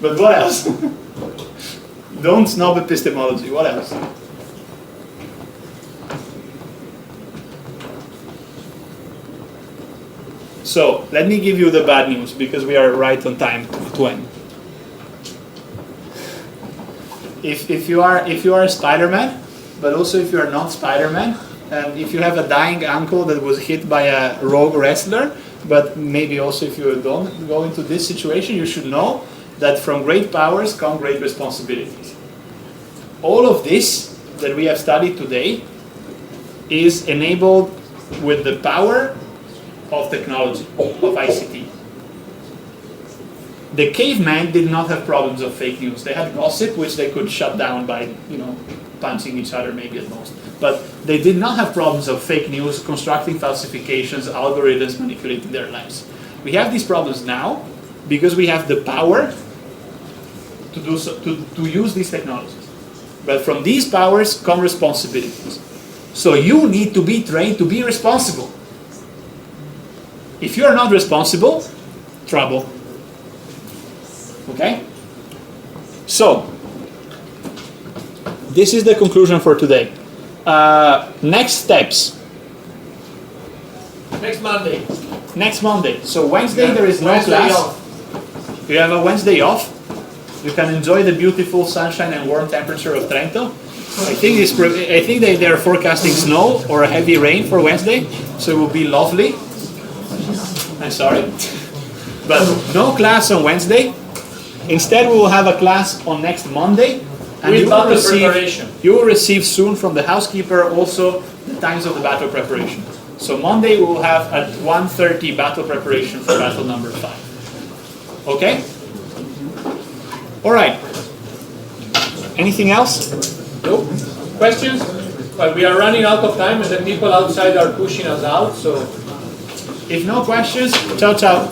But what else? Don't snob epistemology. What else? So let me give you the bad news because we are right on time to end. If you are a Spider-Man, but also if you are not Spider-Man, and if you have a dying uncle that was hit by a rogue wrestler, but maybe also if you don't go into this situation, you should know that from great powers come great responsibilities. All of this that we have studied today is enabled with the power of technology, of ICT. The cavemen did not have problems of fake news. They had gossip, which they could shut down by, punching each other maybe at most. But they did not have problems of fake news, constructing falsifications, algorithms manipulating their lives. We have these problems now because we have the power to do so, to use these technologies. But from these powers come responsibilities. So you need to be trained to be responsible. If you are not responsible, trouble. Okay? So, this is the conclusion for today. Next steps. Next Monday. Next Monday. So Wednesday there is no Wednesday class. off. You have a Wednesday off. You can enjoy the beautiful sunshine and warm temperature of Trento. I think they are forecasting snow or heavy rain for Wednesday, so it will be lovely. I'm sorry. But no class on Wednesday. Instead, we will have a class on next Monday. And With you will battle preparation. You will receive soon from the housekeeper also the times of the battle preparation. So Monday we will have at 1:30 battle preparation for battle number 5. Okay? Alright. Anything else? Nope. Questions? Well, we are running out of time and the people outside are pushing us out, so... If no questions, ciao ciao.